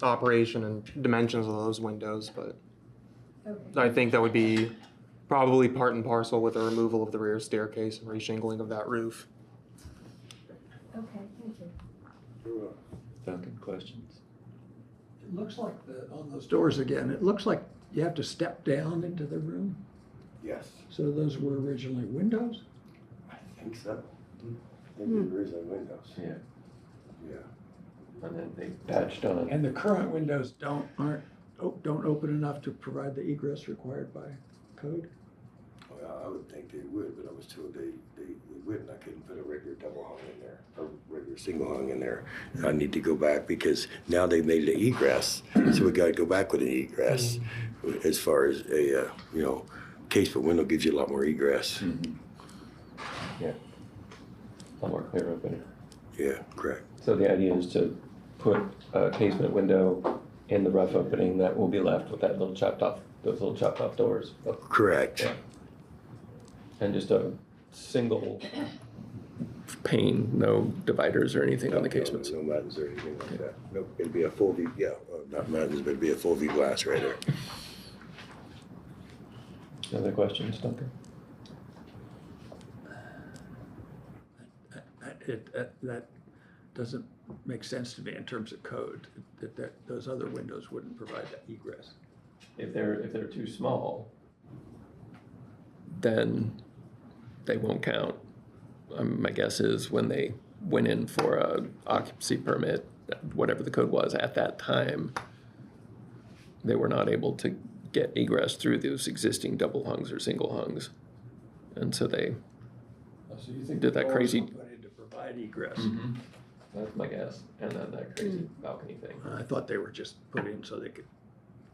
operation and dimensions of those windows, but Okay. I think that would be probably part and parcel with the removal of the rear staircase and reshingling of that roof. Okay, thank you. Duncan, questions? It looks like on those doors again, it looks like you have to step down into the room. Yes. So those were originally windows? I think so. I think they were originally windows. Yeah. Yeah. And then they patched on. And the current windows don't open enough to provide the egress required by code? Well, I would think they would, but I was told they wouldn't. I couldn't put a regular double hung in there, or regular single hung in there. I need to go back because now they've made it an egress, so we gotta go back with an egress. As far as a, casement window gives you a lot more egress. Yeah. A lot more clear opening. Yeah, correct. So the idea is to put a casement window in the rough opening that will be left with that little those little chopped off doors. Correct. Yeah. And just a single pane, no dividers or anything on the casements. No buttons or anything like that. Nope, it'd be a full view, yeah, not buttons, but it'd be a full view glass right there. Other questions, Duncan? That doesn't make sense to me in terms of code, that those other windows wouldn't provide that egress. If they're too small, then they won't count. My guess is when they went in for a occupancy permit, whatever the code was at that time, they were not able to get egress through those existing double hungs or single hungs. And so they So you think did the that doors crazy. were put in to provide egress? That's my guess. And then that crazy balcony thing. I thought they were just put in so they could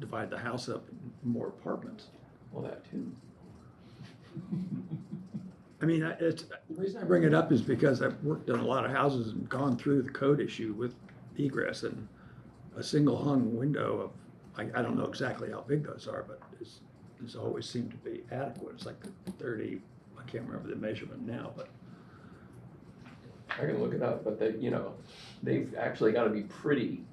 divide the house up in more apartments. Well, that too. I mean, the reason I bring it up is because I've worked on a lot of houses and gone through the code issue with egress, and a single hung window of, I don't know exactly how big those are, but it's always seemed to be adequate. It's like 30, I can't remember the measurement now, but. I can look it up, but they've actually got to be pretty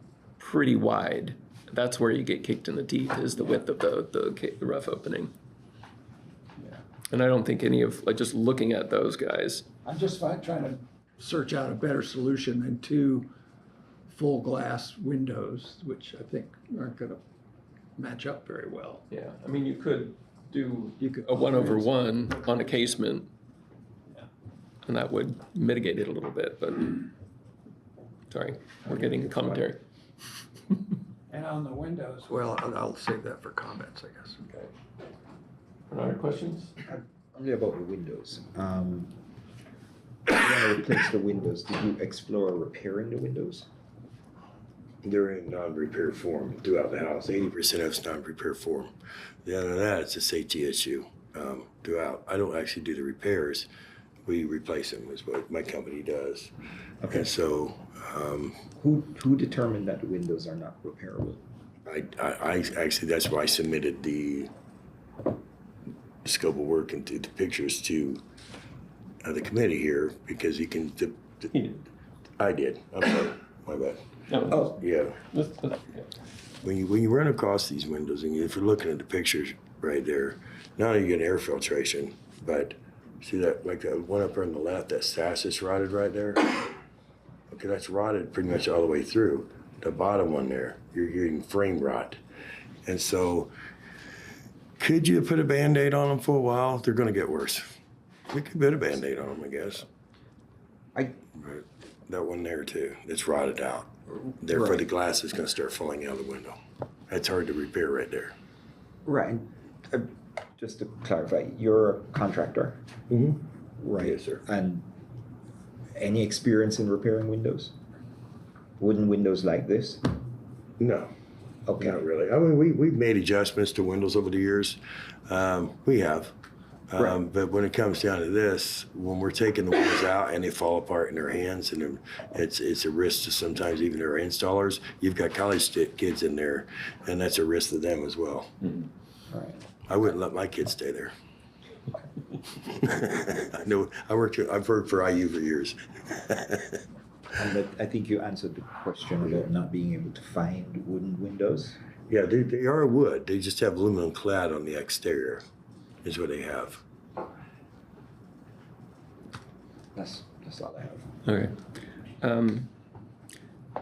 wide. That's where you get kicked in the teeth, is the width of the rough opening. Yeah. And I don't think any of, like, just looking at those guys. I'm just trying to search out a better solution than two full glass windows, which I think aren't gonna match up very well. Yeah, I mean, you could do a 1/1 on a casement, and that would mitigate it a little bit, but, sorry, we're getting commentary. And on the windows, well, I'll save that for comments, I guess. Okay. Any other questions? Only about the windows. When you replace the windows, did you explore repairing the windows? They're in non-repair form throughout the house. 80% of it's non-repair form. The other than that, it's a safety issue throughout. I don't actually do the repairs. We replace them is what my company does. Okay. And so. Who determined that the windows are not repairable? I actually, that's why I submitted the scope of work and the pictures to the committee here, because you can. I did. I'm sorry. My bad. Oh, yeah. When you run across these windows, and if you're looking at the pictures right there, not only you get air filtration, but see that, like that one up there on the left, that sash that's rotted right there. Okay, that's rotted pretty much all the way through. The bottom one there, you're getting frame rot, and so could you put a Band-Aid on them for a while? They're going to get worse. We could put a Band-Aid on them, I guess. But that one there too, it's rotted out. Therefore, the glass is going to start falling out the window. That's hard to repair right there. Right. Just to clarify, you're a contractor? Mm-hmm. Right. Yes, sir. And any experience in repairing windows? Wooden windows like this? No. Okay. Not really. I mean, we've made adjustments to windows over the years. We have. Right. But when it comes down to this, when we're taking the windows out and they fall apart in their hands, and it's a risk to sometimes even our installers. You've got college kids in there, and that's a risk to them as well. Mm-hmm. Right. I wouldn't let my kids stay there. I know. I've worked for IU for years. And I think you answered the question about not being able to find wooden windows. Yeah, they are wood. They just have aluminum clad on the exterior, is what they have. That's all I have. Okay.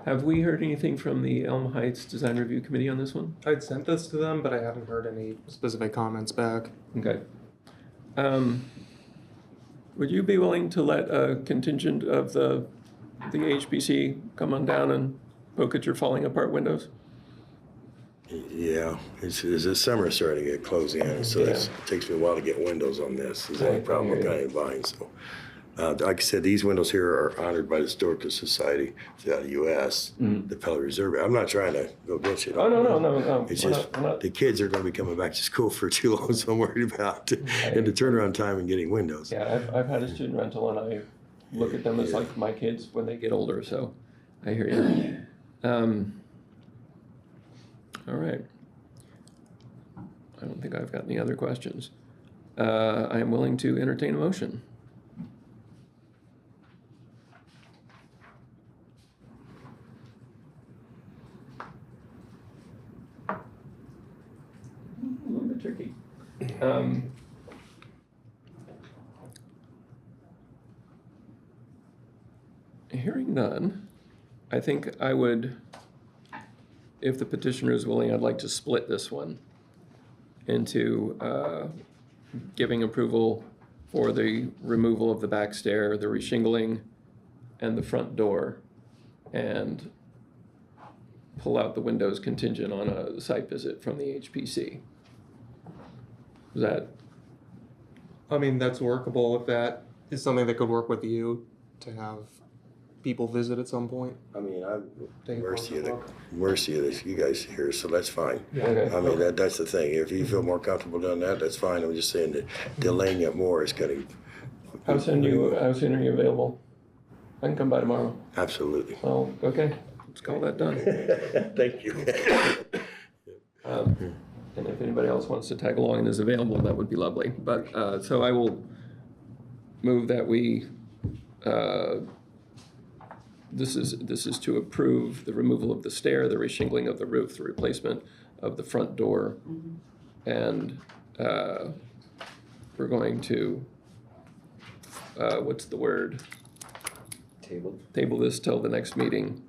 Have we heard anything from the Elm Heights Design Review Committee on this one? I'd sent this to them, but I haven't heard any specific comments back. Okay. Would you be willing to let a contingent of the HPC come on down and poke at your falling apart windows? Yeah, it's the summer starting to get close in, so it takes me a while to get windows on this. Is the only problem with kind of buying. So, like I said, these windows here are honored by the Historical Society throughout the U.S. The Pelican Reserve. I'm not trying to go against you. Oh, no. It's just the kids are going to be coming back to school for too long, so I'm worried about and the turnaround time and getting windows. Yeah, I've had a student rental, and look at them as like my kids when they get older, so I hear you. All right. I don't think I've got any other questions. I am willing to entertain a motion. A little bit tricky. Hearing none, I think I would, if the petitioner is willing, I'd like to split this one into giving approval for the removal of the back stair, the reshingling, and the front door, and pull out the windows contingent on a site visit from the HPC. Is that? I mean, that's workable if that is something that could work with you to have people visit at some point. I mean, I'm Take a mercy closer of look. mercy of this, you guys here, so that's fine. Okay. I mean, that's the thing. If you feel more comfortable doing that, that's fine. I'm just saying that delaying it more is gonna. How soon are you available? I can come by tomorrow. Absolutely. Oh, okay, let's call that done. Thank you. And if anybody else wants to tag along and is available, that would be lovely. But, so I will move that we, this is to approve the removal of the stair, the reshingling of the roof, the replacement of the front door. And we're going to, what's the word? Table this till the next meeting.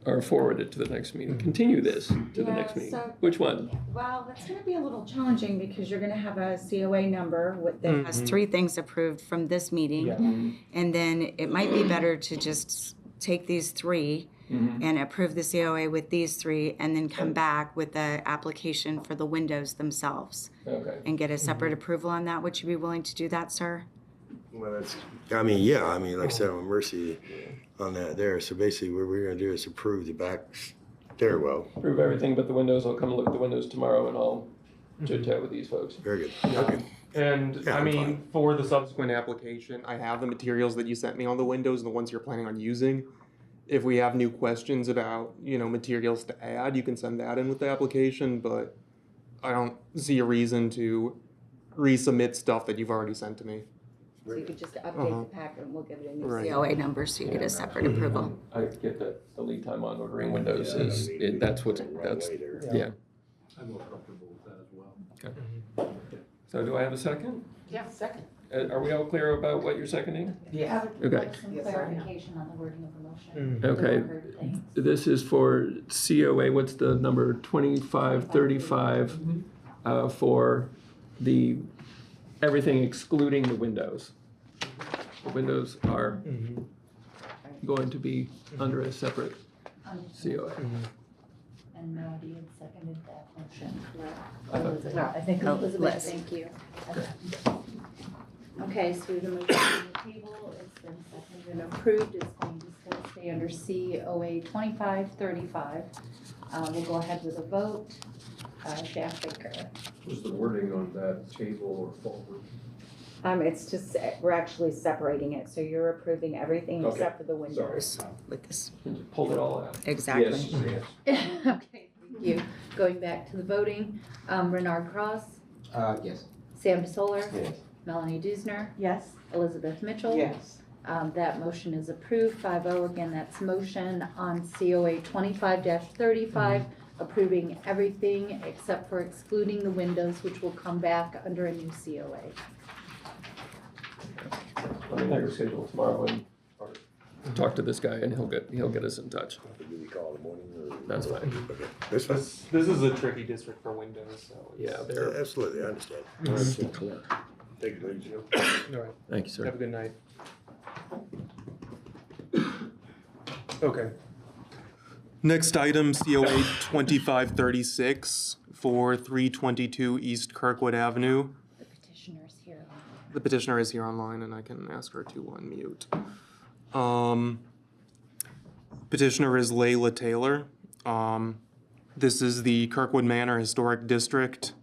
Or forward it to the next meeting. Continue this to the next meeting. so- Which one? Well, that's gonna be a little challenging because you're gonna have a COA number that has 3 things approved from this meeting. And then it might be better to just take these 3 and approve the COA with these 3 and then come back with the application for the windows themselves. Okay. And get a separate approval on that. Would you be willing to do that, sir? Well, that's, I mean, yeah, I mean, like I said, I'm a mercy on that there. So basically what we're gonna do is approve the back stairwell. Approve everything but the windows. I'll come look at the windows tomorrow and I'll chit chat with these folks. Very good. Okay. And Yeah, I I'm mean, fine. for the subsequent application, I have the materials that you sent me on the windows and the ones you're planning on using. If we have new questions about, materials to add, you can send that in with the application, but I don't see a reason to resubmit stuff that you've already sent to me. So you could just update the packet and we'll give it a new Right. COA number so you get a separate approval. I get that the lead time on ordering windows is, that's what's, that's, yeah. I'm more comfortable with that as well. Okay. So do I have a second? Yeah, second. Are we all clear about what you're seconding? Yeah. I would Okay. like some Yes, I am. clarification on the wording of the motion. Okay. There were things. This is for COA, what's the number, 2535, for the, everything excluding the windows. The windows are going to be under a separate COA. And Melody had seconded that motion. I thought- Elizabeth, I think Elizabeth, Liz. thank you. Okay, so the motion on the table, it's been seconded and approved, it's going to still stay under COA 2535. We'll go ahead with a vote. Jack Baker. Was the wording on that table or forward? It's just, we're actually separating it, so you're approving everything Okay. except for the windows with this. Pulled it all out. Exactly. Yes. Okay, thank you. Going back to the voting, Renard Cross, Yes. Sam DeSoler, Yes. Melanie Dusner, Yes. Elizabeth Mitchell. Yes. That motion is approved, 5-0. Again, that's motion on COA 25-35, approving everything except for excluding the windows, which will come back under a new COA. Let me have your schedule tomorrow and or talk to this guy and he'll get us in touch. Do we call in the morning or? That's fine. Okay, that's fine. This is a tricky district for windows, so. Yeah, Yeah, there. absolutely, I understand. Take it easy. All right. Thank you, sir. Have a good night. Okay. Next item, COA 2536 for 322 East Kirkwood Avenue. The petitioner's here. The petitioner is here online and I can ask her to unmute. Petitioner is Layla Taylor. This is the Kirkwood Manor Historic District.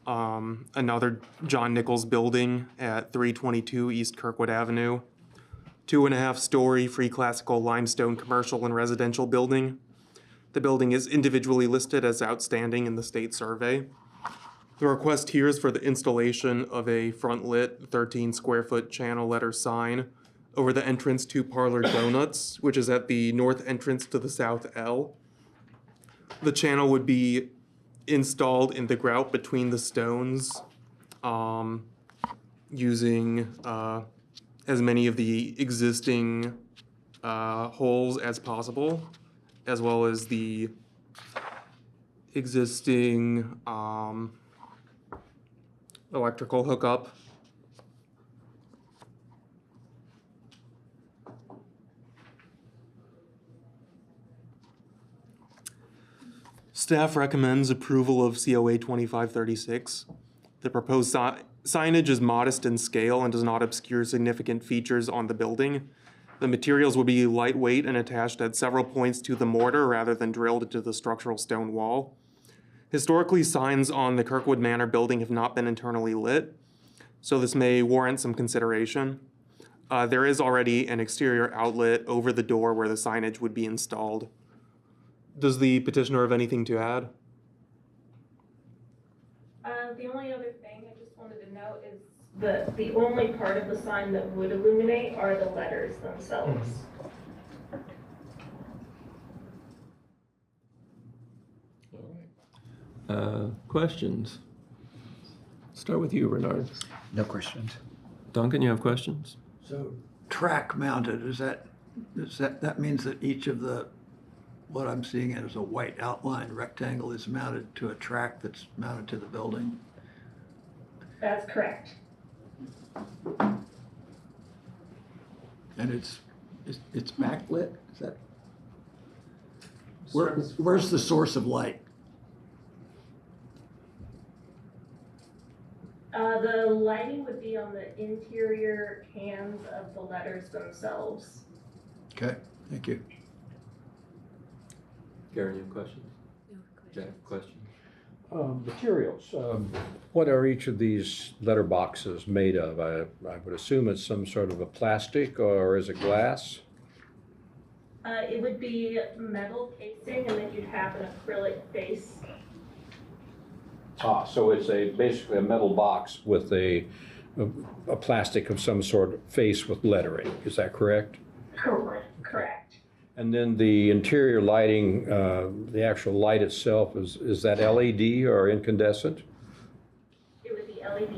Another John Nichols building at 322 East Kirkwood Avenue. 2.5-story free classical limestone commercial and residential building. The building is individually listed as outstanding in the state survey. The request here is for the installation of a front-lit 13-square-foot channel letter sign over the entrance to Parlor Donuts, which is at the north entrance to the south L. The channel would be installed in the grout between the stones, using as many of the existing holes as possible, as well as the existing electrical hookup. Staff recommends approval of COA 2536. The proposed signage is modest in scale and does not obscure significant features on the building. The materials will be lightweight and attached at several points to the mortar rather than drilled into the structural stone wall. Historically, signs on the Kirkwood Manor building have not been internally lit, so this may warrant some consideration. There is already an exterior outlet over the door where the signage would be installed. Does the petitioner have anything to add? The only other thing I just wanted to note is the only part of the sign that would illuminate are the letters themselves. Questions? Start with you, Renard. No questions. Duncan, you have questions? So track mounted, that means that each of the, what I'm seeing as a white outline rectangle is mounted to a track that's mounted to the building? That's correct. And it's backlit? Is that? Where's the source of light? The lighting would be on the interior cans of the letters themselves. Okay, thank you. Gary, you have questions? No Jack, questions. questions? Materials. What are each of these letter boxes made of? I would assume it's some sort of a plastic, or is it glass? It would be metal casing, and then you'd have an acrylic base. So it's basically a metal box with a plastic of some sort of face with lettering. Is that correct? Correct. And then the interior lighting, the actual light itself, is that LED or incandescent? It would be LED.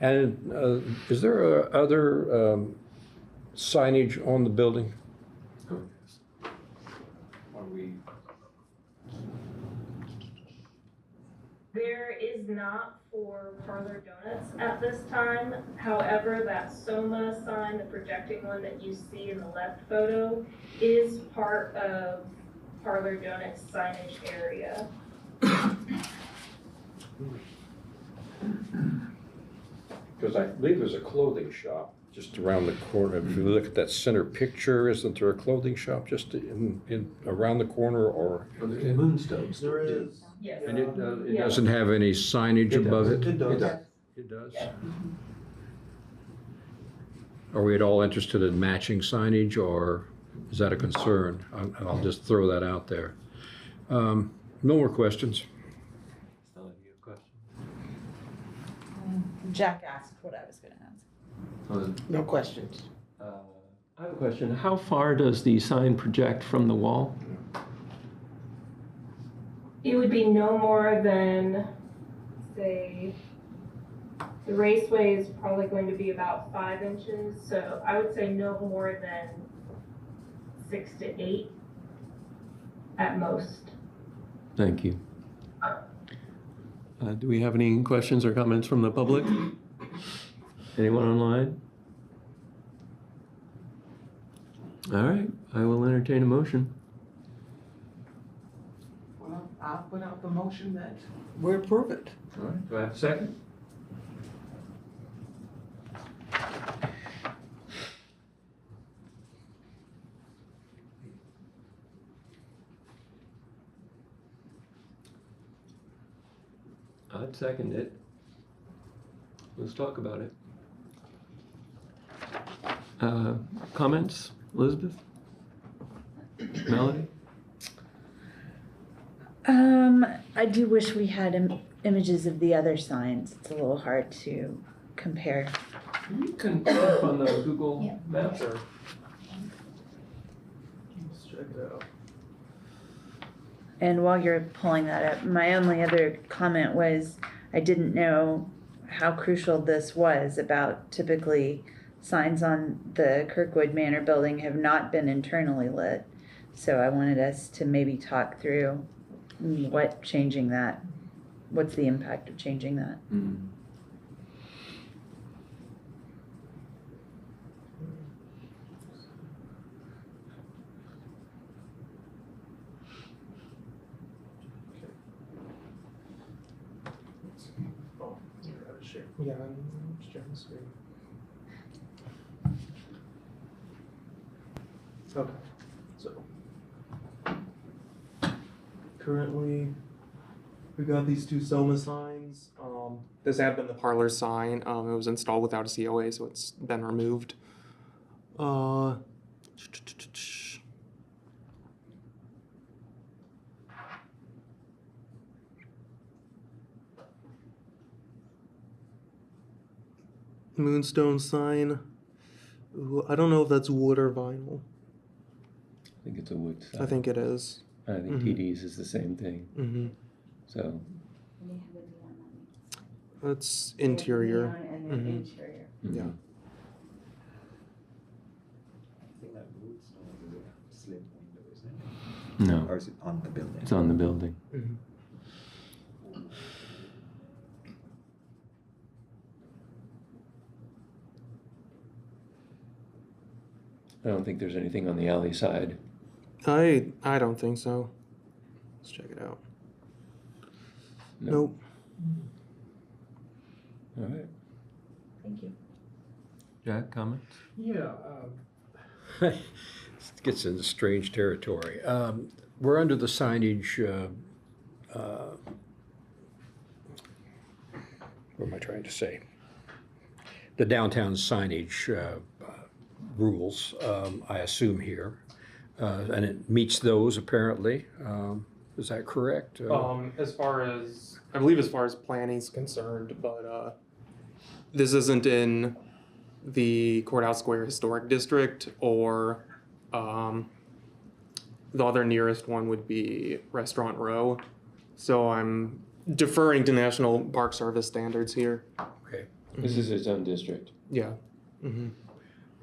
And is there other signage on the building? There is not for Parlor Donuts at this time. However, that Soma sign, the projecting one that you see in the left photo, is part of Parlor Donuts signage area. Because I believe there's a clothing shop just around the corner. If you look at that center picture, isn't there a clothing shop just in around the corner, or? Moonstones. There is. Yes. And it doesn't have any signage above it? It does. It does? Yeah. Are we at all interested in matching signage, or is that a concern? I'll just throw that out there. No more questions. Jack asked what I was going to ask. No questions. I have a question. How far does the sign project from the wall? It would be no more than, say, the raceway is probably going to be about 5 inches, so I would say no more than 6 to 8 at most. Thank you. Do we have any questions or comments from the public? Anyone online? All right, I will entertain a motion. Well, I'll put out the motion that we approve it. All right, do I have a second? I'd second it. Let's talk about it. Comments? Elizabeth? Melody? I do wish we had images of the other signs. It's a little hard to compare. You can click on the Google Yeah. Maps or let's check it out. And while you're pulling that up, my only other comment was I didn't know how crucial this was about typically signs on the Kirkwood Manor building have not been internally lit. So I wanted us to maybe talk through what's the impact of changing that? Mm. Oh, you're out of shape. Yeah, I'm sharing the screen. Okay, so currently we got these two Soma signs. This had been the parlor sign. It was installed without a COA, so it's been removed. Moonstone sign. Ooh, I don't know if that's wood or vinyl. I think it's a wood sign. I think it is. I think TD's is the same thing. Mm-hmm. So. That's interior. Neon and then interior. Yeah. I think that Moonstone is a slim window, isn't it? No. Or is it on the building? It's on the building. Mm-hmm. I don't think there's anything on the alley side. I don't think so. Let's check it out. Nope. All right. Thank you. Jack, comments? Yeah. It gets into strange territory. We're under the signage, what am I trying to say? The downtown signage rules, I assume here. And it meets those apparently. Is that correct? As far as planning is concerned, but this isn't in the Courthouse Square Historic District, or the other nearest one would be Restaurant Row. So I'm deferring to National Park Service standards here. Okay. This is its own district. Yeah. Mm-hmm.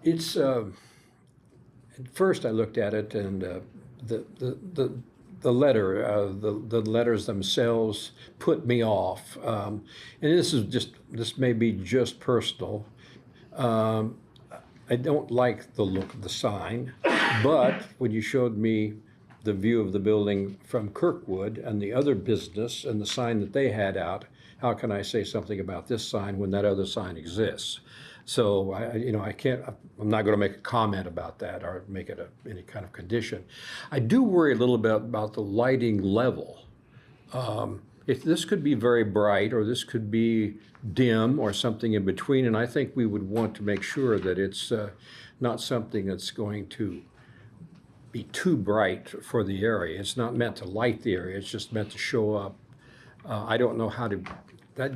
It's at first I looked at it and the letters themselves put me off, and this may be just personal. I don't like the look of the sign, but when you showed me the view of the building from Kirkwood and the other business and the sign that they had out, how can I say something about this sign when that other sign exists? So I'm not going to make a comment about that or make it any kind of condition. I do worry a little bit about the lighting level. If this could be very bright or this could be dim or something in between, and I think we would want to make sure that it's not something that's going to be too bright for the area. It's not meant to light the area, it's just meant to show up. I don't know how to, that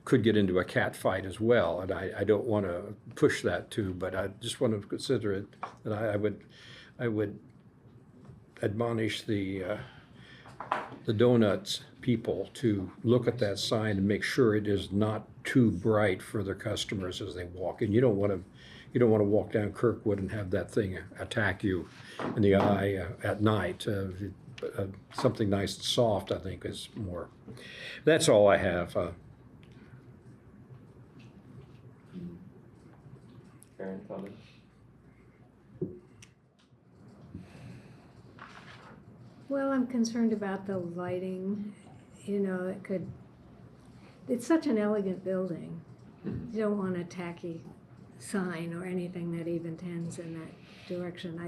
could get into a cat fight as well, and I don't want to push that too, but I just want to consider it, that I would admonish the donuts people to look at that sign and make sure it is not too bright for their customers as they walk in. You don't want to walk down Kirkwood and have that thing attack you in the eye at night. Something nice and soft, I think, is more. That's all I have. Karen, comment? Well, I'm concerned about the lighting. It's such an elegant building. You don't want a tacky sign or anything that even tends in that direction.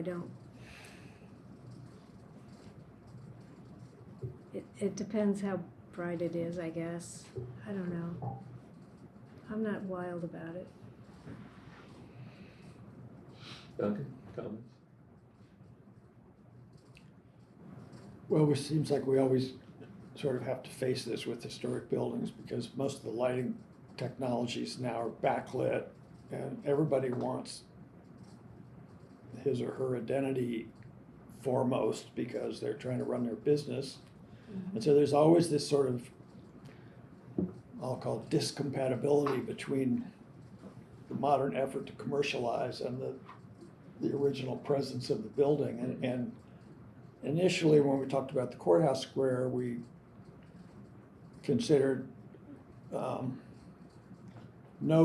It depends how bright it is, I guess. I don't know. I'm not wild about it. Duncan, comments? Well, it seems like we always sort of have to face this with historic buildings because most of the lighting technologies now are backlit and everybody wants his or her identity foremost because they're trying to run their business. And so there's always this sort of, I'll call it discompatibility between the modern effort to commercialize and the original presence of the building. And initially, when we talked about the courthouse square, we considered no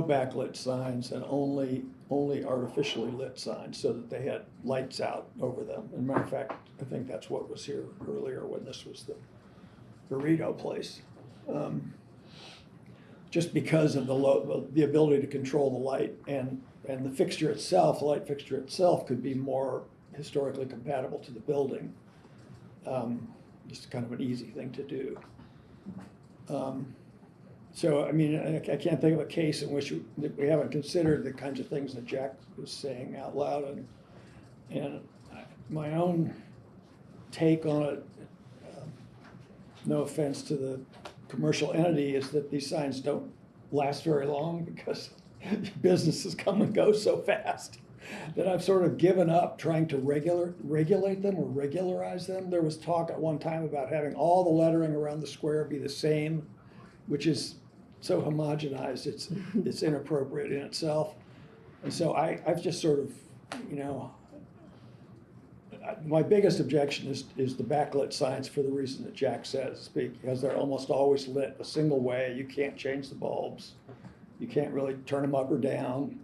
backlit signs and only artificially lit signs so that they had lights out over them. As a matter of fact, I think that's what was here earlier when this was the burrito place. Just because of the ability to control the light and the fixture itself, the light fixture itself could be more historically compatible to the building. Just kind of an easy thing to do. So, I mean, I can't think of a case in which we haven't considered the kinds of things that Jack was saying out loud. And my own take on it, no offense to the commercial entity, is that these signs don't last very long because businesses come and go so fast that I've sort of given up trying to regulate them or regularize them. There was talk at one time about having all the lettering around the square be the same, which is so homogenized, it's inappropriate in itself. And so I've just sort of, you know, my biggest objection is the backlit signs for the reason that Jack says, because they're almost always lit a single way. You can't change the bulbs. You can't really turn them up or down.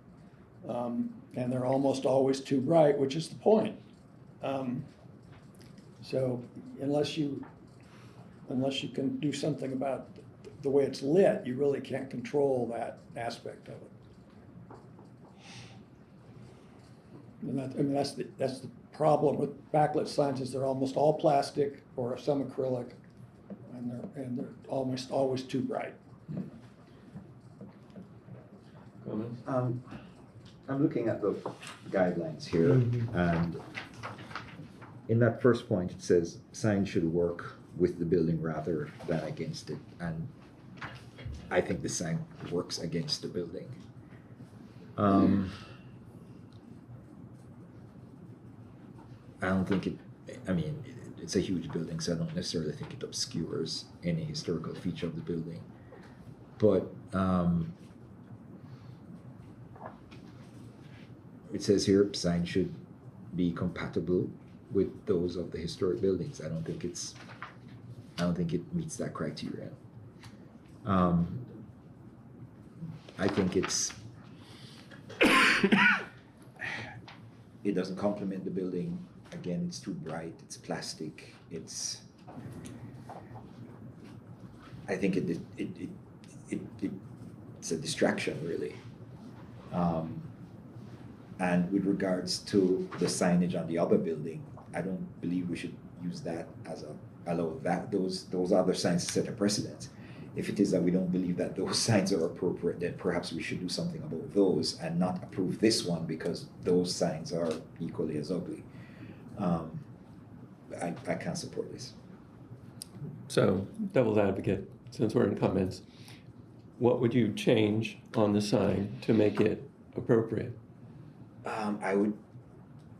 And they're almost always too bright, which is the point. So unless you can do something about the way it's lit, you really can't control that aspect of it. And that's the problem with backlit signs, is they're almost all plastic or some acrylic, and they're almost always too bright. Comments? I'm looking at the guidelines here, and in that first point, it says sign should work with the building rather than against it. And I think the sign works against the building. I don't think it, I mean, it's a huge building, so I don't necessarily think it obscures any historical feature of the building. But it says here, sign should be compatible with those of the historic buildings. I don't think it meets that criteria. I think it doesn't complement the building. Again, it's too bright, it's plastic, I think it's a distraction, really. And with regards to the signage on the other building, I don't believe we should use that as those other signs to set a precedent. If it is that we don't believe that those signs are appropriate, then perhaps we should do something about those and not approve this one because those signs are equally as ugly. I can't support this. So, devil's advocate, since we're in comments, what would you change on the sign to make it appropriate? I would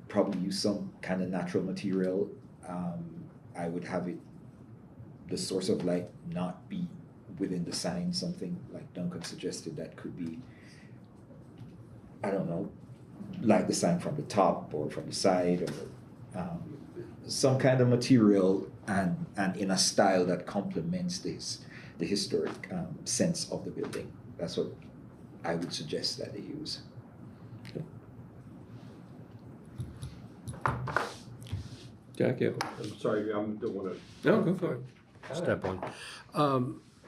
probably use some kind of natural material. I would have the source of light not be within the sign, something like Duncan suggested that could be, I don't know, like the sign from the top or from the side, or some kind of material and in a style that complements the historic sense of the building. That's what I would suggest that they use. Jack, yeah. I'm sorry, I don't want to. No, go for it. Step on.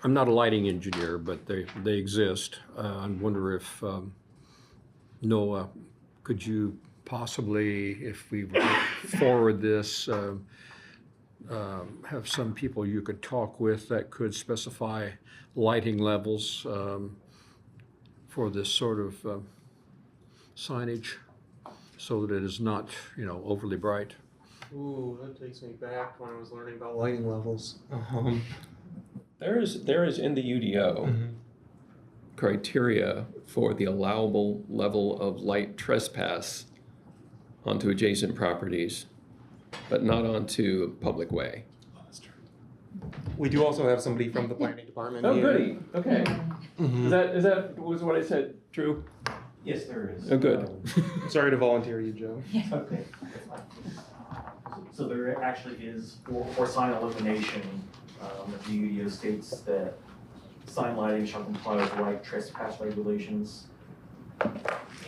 I'm not a lighting engineer, but they exist. I wonder if, Noah, could you possibly, if we forward this, have some people you could talk with that could specify lighting levels for this sort of signage so that it is not, overly bright. Ooh, that takes me back when I was learning about lighting levels. There is in the UDO criteria for the allowable level of light trespass onto adjacent properties, but not onto a public way. We do also have somebody from the planning department Oh, here. goody. Okay. Mhm. Is that was what I said true? Yes, there is. Oh, good. Sorry to volunteer you, Joe. Okay, that's fine. So there actually is, for sign illumination, the UDO states that sign lighting shall comply with light trespass regulations.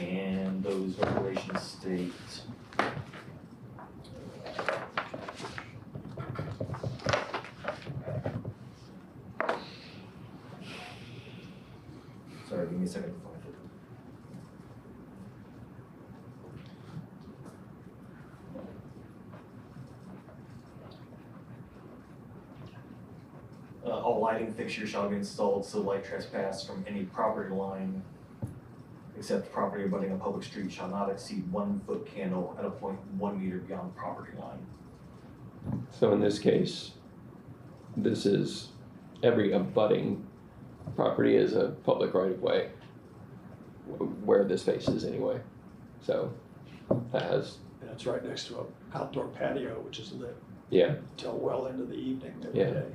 And those regulations state, sorry, give me a second to find it. All lighting fixtures shall be installed so light trespass from any property line except property abutting a public street shall not exceed 1 foot candle at a point 1 meter beyond the property line. So in this case, this is every abutting property is a public right of way, where this faces anyway. So that has, And it's right next to an outdoor patio, which is lit yeah. till well into the evening every Yeah. day.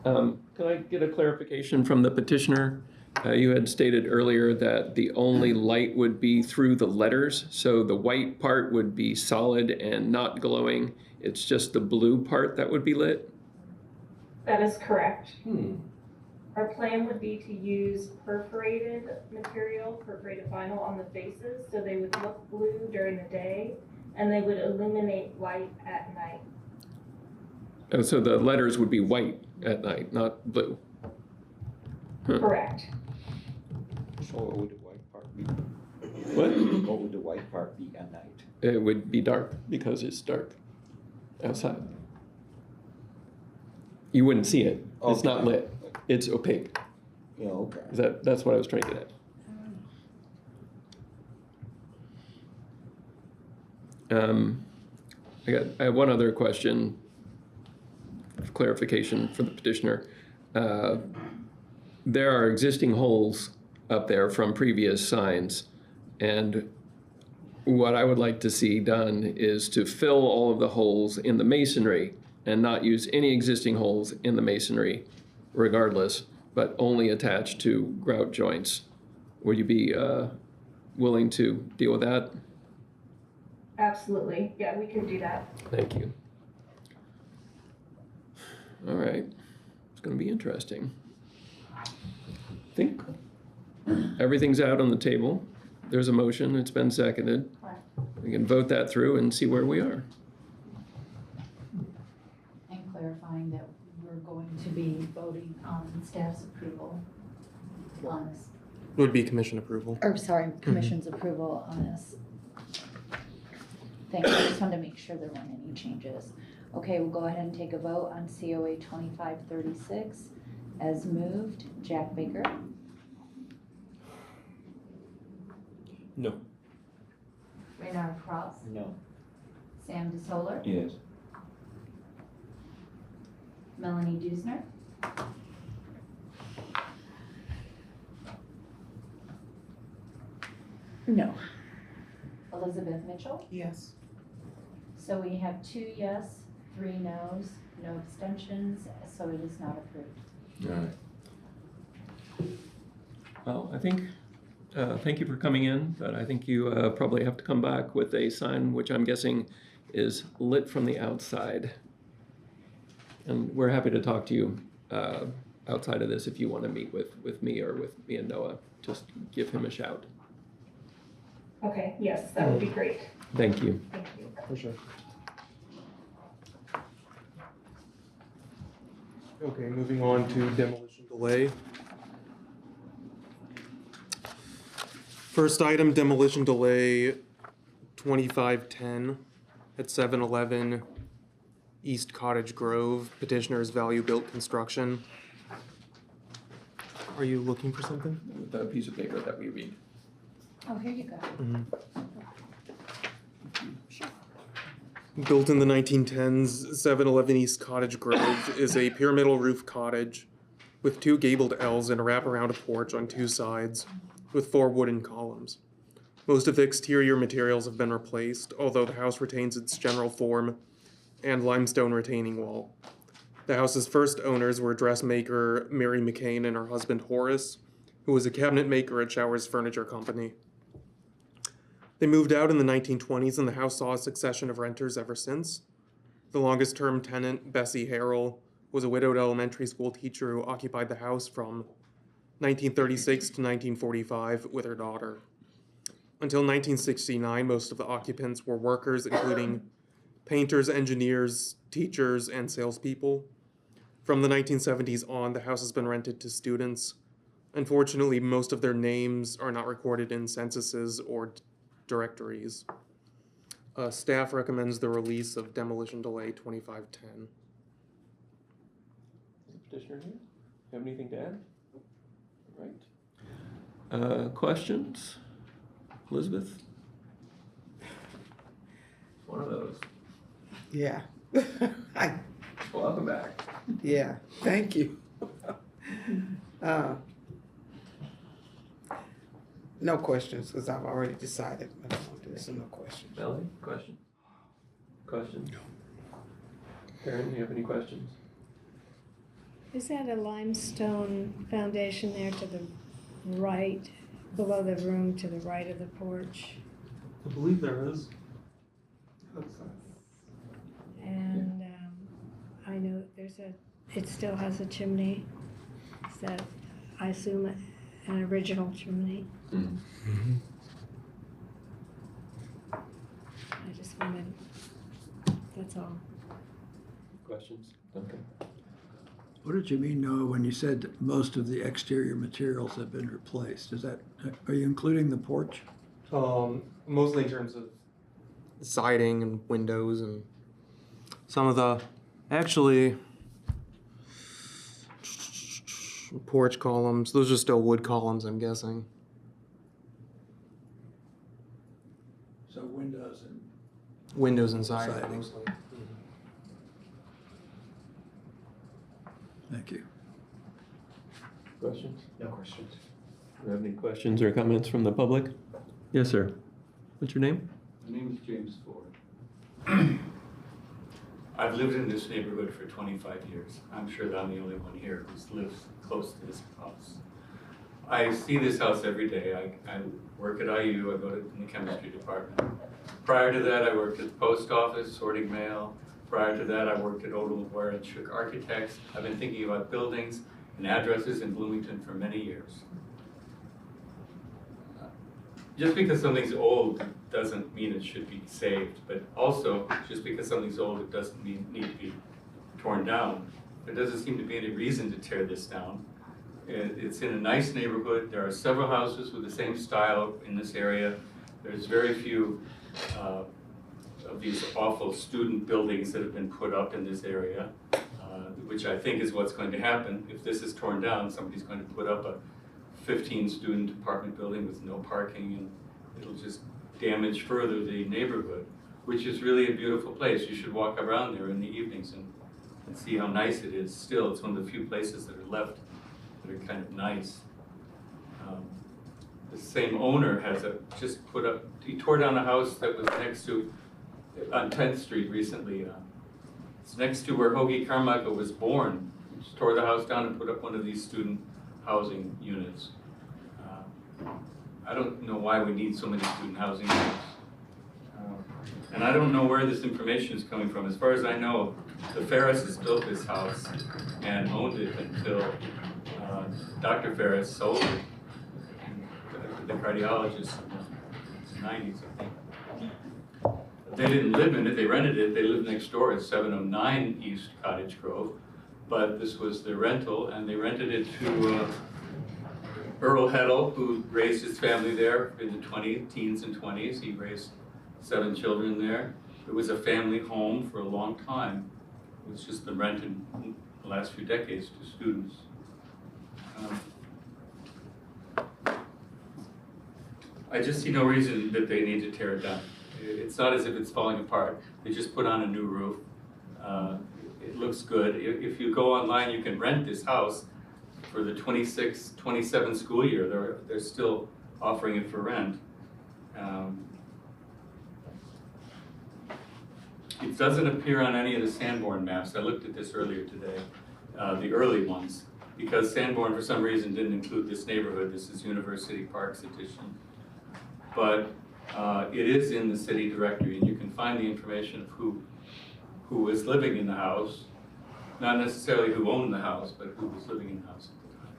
Can I get a clarification from the petitioner? You had stated earlier that the only light would be through the letters, so the white part would be solid and not glowing. It's just the blue part that would be lit? That is correct. Our plan would be to use perforated material, perforated vinyl on the faces, so they would look blue during the day, and they would illuminate white at night. Oh, so the letters would be white at night, not blue? Correct. So what would the white part be? What? What would the white part be at night? It would be dark because it's dark outside. You wouldn't see it. It's not lit. It's opaque. Yeah, okay. That's what I was trying to get at. I have one other question of clarification for the petitioner. There are existing holes up there from previous signs, and what I would like to see done is to fill all of the holes in the masonry and not use any existing holes in the masonry regardless, but only attach to grout joints. Would you be willing to deal with that? Absolutely. Yeah, we can do that. Thank you. All right. It's going to be interesting. I think everything's out on the table. There's a motion. It's been seconded. We can vote that through and see where we are. And clarifying that we're going to be voting on staff's approval on this, It would be commission approval. or sorry, commission's approval on this. Thank you, I just wanted to make sure there weren't any changes. Okay, we'll go ahead and take a vote on COA 2536 as moved. Jack Baker, No. Raynard Cross, No. Sam DeSoler, Yes. Melanie Dusner, No. Elizabeth Mitchell. Yes. So we have 2 yes, 3 no's, no abstentions, so it is not approved. All right. Well, I think, thank you for coming in, but I think you probably have to come back with a sign which I'm guessing is lit from the outside. And we're happy to talk to you outside of this if you want to meet with me or with me and Noah. Just give him a shout. Okay, yes, that would be great. Thank you. Thank you. For sure. Okay, moving on to demolition delay. First item, demolition delay 2510 at 711 East Cottage Grove. Petitioner's Value Built Construction. Are you looking for something? With a piece of paper that we read. Oh, here you go. Built in the 1910s, 711 East Cottage Grove is a pyramidal roof cottage with 2 gabled L's and a wraparound porch on 2 sides with 4 wooden columns. Most of the exterior materials have been replaced, although the house retains its general form and limestone retaining wall. The house's first owners were dressmaker Mary McCain and her husband Horace, who was a cabinet maker at Showers Furniture Company. They moved out in the 1920s, and the house saw a succession of renters ever since. The longest-term tenant, Bessie Harrell, was a widowed elementary school teacher who occupied the house from 1936 to 1945 with her daughter. Until 1969, most of the occupants were workers, including painters, engineers, teachers, and salespeople. From the 1970s on, the house has been rented to students. Unfortunately, most of their names are not recorded in censuses or directories. Staff recommends the release of demolition delay 2510. Is the petitioner here? You have anything to add? All right. Questions? Elizabeth? One of those. Yeah. Welcome back. Yeah, thank you. No questions, because I've already decided. I don't want to do this, so no questions. Melanie, question? Questions? No. Karen, do you have any questions? Is that a limestone foundation there to the right, below the room to the right of the porch? I believe there is. And I know it still has a chimney. Is that, I assume, an original chimney? Mm-hmm. I just wanted, that's all. Questions? Okay. What did you mean, Noah, when you said that most of the exterior materials have been replaced? Are you including the porch? Mostly in terms of siding and windows and some of the, actually, porch columns. Those are still wood columns, I'm guessing. So windows and... Windows and siding, Siding. mostly. Thank you. Questions? No questions. Do you have any questions or comments from the public? Yes, sir. What's your name? My name is James Ford. I've lived in this neighborhood for 25 years. I'm sure that I'm the only one here who lives close to this house. I see this house every day. I work at IU, I go in the chemistry department. Prior to that, I worked at the post office, sorting mail. Prior to that, I worked at Odom, McGuire and Shook Architects. I've been thinking about buildings and addresses in Bloomington for many years. Just because something's old doesn't mean it should be saved, but also just because something's old, it doesn't mean need to be torn down. There doesn't seem to be any reason to tear this down. It's in a nice neighborhood. There are several houses with the same style in this area. There's very few of these awful student buildings that have been put up in this area, which I think is what's going to happen. If this is torn down, somebody's going to put up a 15-student apartment building with no parking, and it'll just damage further the neighborhood, which is really a beautiful place. You should walk around there in the evenings and see how nice it is. Still, it's one of the few places that are left that are kind of nice. The same owner has just put up, he tore down a house that was next to, on 10th Street recently. It's next to where Hoagie Carmichael was born. He just tore the house down and put up one of these student housing units. I don't know why we need so many student housing units. And I don't know where this information is coming from. As far as I know, the Ferrises built this house and owned it until Dr. Ferris sold it, the cardiologist in the 90s, I think. They didn't live in it, they rented it. They lived next door at 709 East Cottage Grove, but this was their rental, and they rented it to Earl Heddle, who raised his family there in the teens and 20s. He raised 7 children there. It was a family home for a long time. It's just been rented in the last few decades to students. I just see no reason that they need to tear it down. It's not as if it's falling apart. They just put on a new roof. It looks good. If you go online, you can rent this house for the 26-27 school year. They're still offering it for rent. It doesn't appear on any of the Sanborn maps. I looked at this earlier today, the early ones, because Sanborn for some reason didn't include this neighborhood. This is University Parks edition. But it is in the city directory, and you can find the information of who was living in the house, not necessarily who owned the house, but who was living in the house at the time.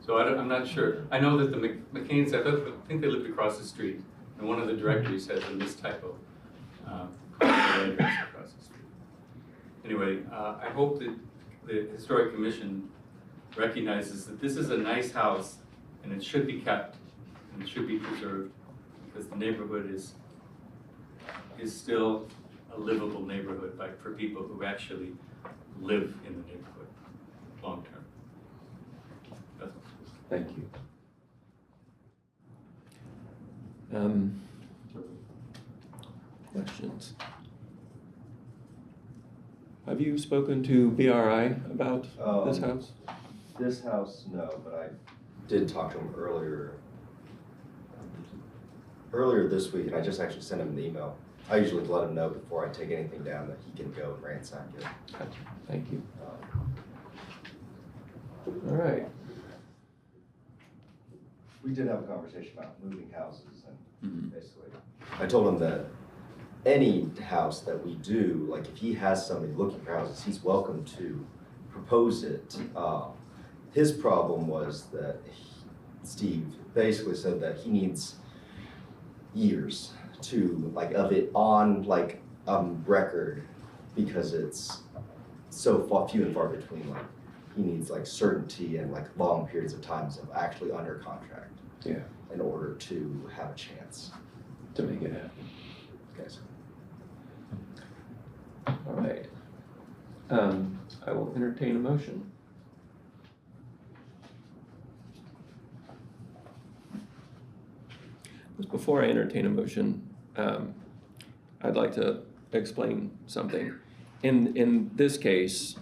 So I'm not sure. I know that the McCains, I think they lived across the street, and one of the directories has a mistypo. Address across the street. Anyway, I hope that the Historic Commission recognizes that this is a nice house, and it should be kept, and it should be preserved, because the neighborhood is still a livable neighborhood for people who actually live in the neighborhood long term. Thank you. Questions? Have you spoken to BRI about this house? This house, no, but I did talk to him earlier this week, and I just actually sent him an email. I usually let him know before I take anything down that he can go and ransack it. Gotcha. Thank you. All right. We did have a conversation about moving houses, and basically, I told him that any house that we do, like if he has somebody looking for houses, he's welcome to propose it. His problem was that Steve basically said that he needs years to of it on record, because it's so few and far between. Like he needs certainty and long periods of times of actually under contract. Yeah. In order to have a chance to make it happen. Okay. So. All right. I will entertain a motion. But before I entertain a motion, I'd like to explain something. In this case,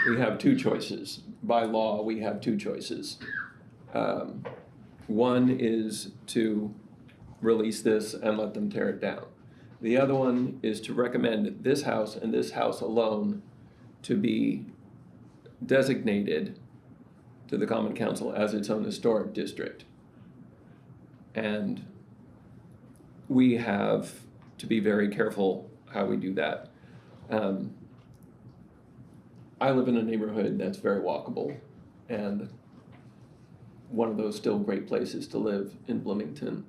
we have two choices. By law, we have two choices. One is to release this and let them tear it down. The other one is to recommend this house and this house alone to be designated to the Common Council as its own historic district. And we have to be very careful how we do that. I live in a neighborhood that's very walkable, and one of those still great places to live in Bloomington.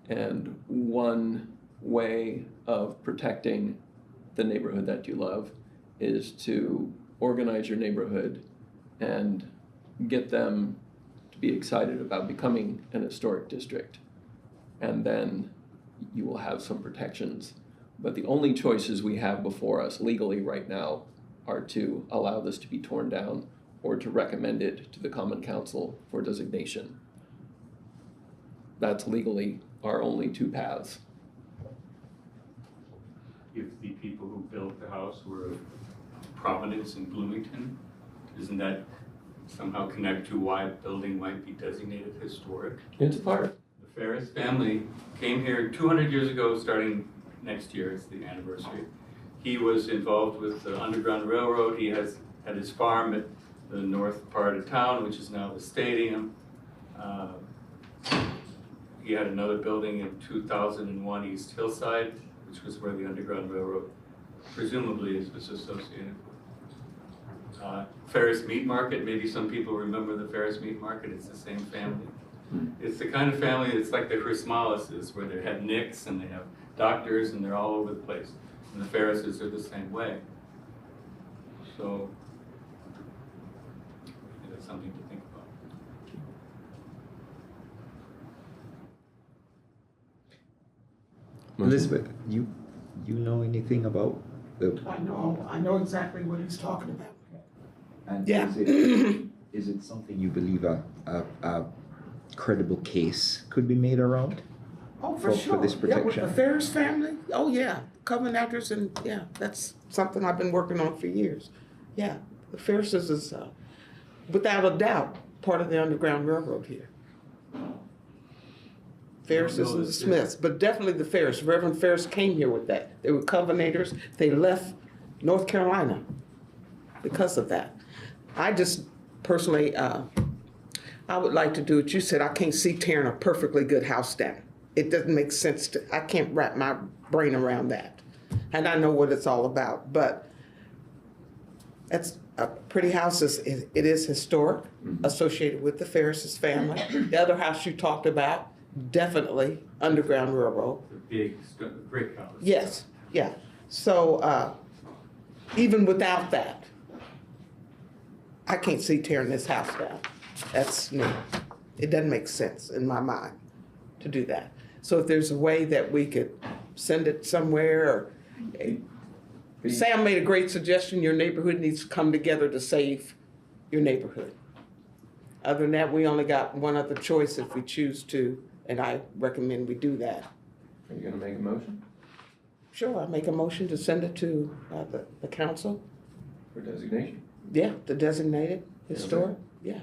And one way of protecting the neighborhood that you love is to organize your neighborhood and get them to be excited about becoming an historic district. And then you will have some protections. But the only choices we have before us legally right now are to allow this to be torn down or to recommend it to the Common Council for designation. That's legally our only two paths. If the people who built the house were of prominence in Bloomington, doesn't that somehow connect to why a building might be designated historic? It's part. The Ferris family came here 200 years ago, starting next year is the anniversary. He was involved with the Underground Railroad. He had his farm at the north part of town, which is now the stadium. He had another building in 2001, East Hillside, which was where the Underground Railroad presumably was associated with. Ferris Meat Market, maybe some people remember the Ferris Meat Market, it's the same family. It's the kind of family that's like the Christmalises, where they have nicks and they have doctors and they're all over the place. And the Ferrises are the same way. So, that's something to think about. Elizabeth, you know anything about the? I know exactly what he's talking about. And Yeah. Is it something you believe a credible case could be made around? Oh, for sure. For this Yeah, with protection. the Ferris family, oh, yeah, Covenanters, and, yeah, that's something I've been working on for years. Yeah, the Ferrises is, without a doubt, part of the Underground Railroad here. Ferrises and the Smiths, but definitely the Ferris. Reverend Ferris came here with that. They were Covenanters. They left North Carolina because of that. I just personally, I would like to do what you said. I can't see tearing a perfectly good house down. It doesn't make sense to, I can't wrap my brain around that. And I know what it's all about, but it's a pretty house. It is historic, associated with the Ferris's family. The other house you talked about, definitely Underground Railroad. The big brick house. Yes, yeah. So even without that, I can't see tearing this house down. That's me. It doesn't make sense in my mind to do that. So if there's a way that we could send it somewhere, or Sam made a great suggestion, your neighborhood needs to come together to save your neighborhood. Other than that, we only got one other choice if we choose to, and I recommend we do that. Are you gonna make a motion? Sure, I'll make a motion to send it to the council. For designation? Yeah, the designated historic, yeah.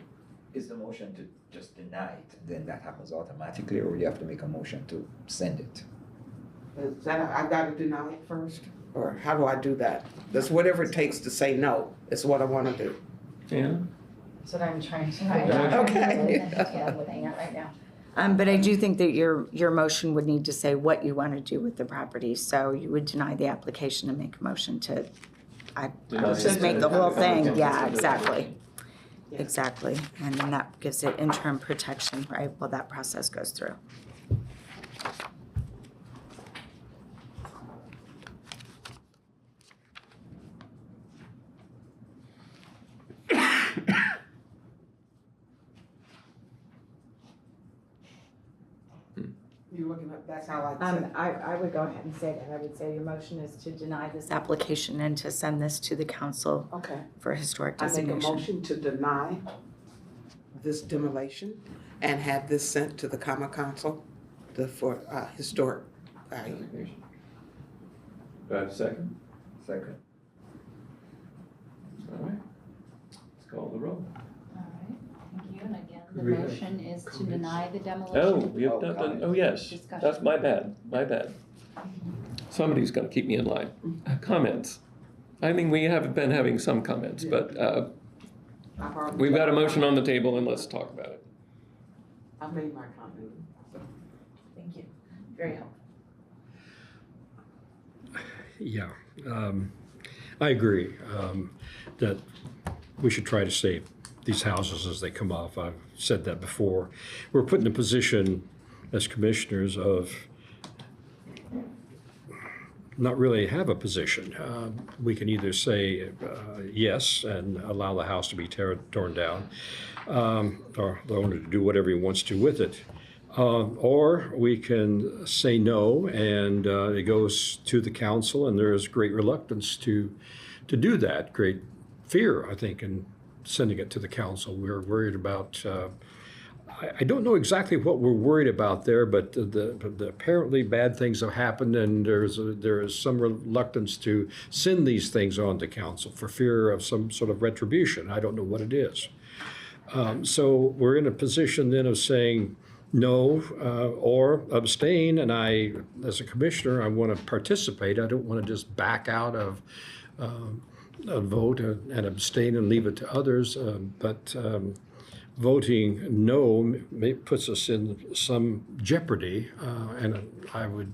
Is the motion to just deny it, then that happens automatically, or you have to make a motion to send it? Is that, I gotta deny it first? Or how do I do that? That's whatever it takes to say no, is what I wanna do. Yeah. That's what I'm trying to. Okay. Looking at right now. But I do think that your motion would need to say what you want to do with the property. So you would deny the application and make a motion to, I would just make the whole thing. Yeah, exactly. Exactly. And then that gives it interim protection, right, while that process goes through. You're looking at, that's how I said. I would go ahead and say that. I would say your motion is to deny this application and to send this to the council Okay. for historic I make a designation. motion to deny this demolition and have this sent to the common council for historic value. Designation. Do I have a second? Second. All right. Let's call the roll. All right, thank you, and again, the We have motion is to comments? deny the demolition. Oh, we have not done, oh, yes, Discussion. that's my bad, my bad. Somebody's gonna keep me in line. Comments. I mean, we have been having some comments, but we've got a motion on the table and let's talk about it. I made my comment. Thank you, very helpful. Yeah, I agree that we should try to save these houses as they come off. I've said that before. We're put in a position as commissioners of not really have a position. We can either say yes and allow the house to be torn down, or the owner to do whatever he wants to with it. Or we can say no, and it goes to the council, and there is great reluctance to do that, great fear, I think, in sending it to the council. We're worried about, I don't know exactly what we're worried about there, but the apparently bad things have happened, and there is some reluctance to send these things on to council for fear of some sort of retribution. I don't know what it is. So we're in a position then of saying no or abstain, and I, as a commissioner, I want to participate. I don't want to just back out of a vote and abstain and leave it to others, but voting no puts us in some jeopardy, and I would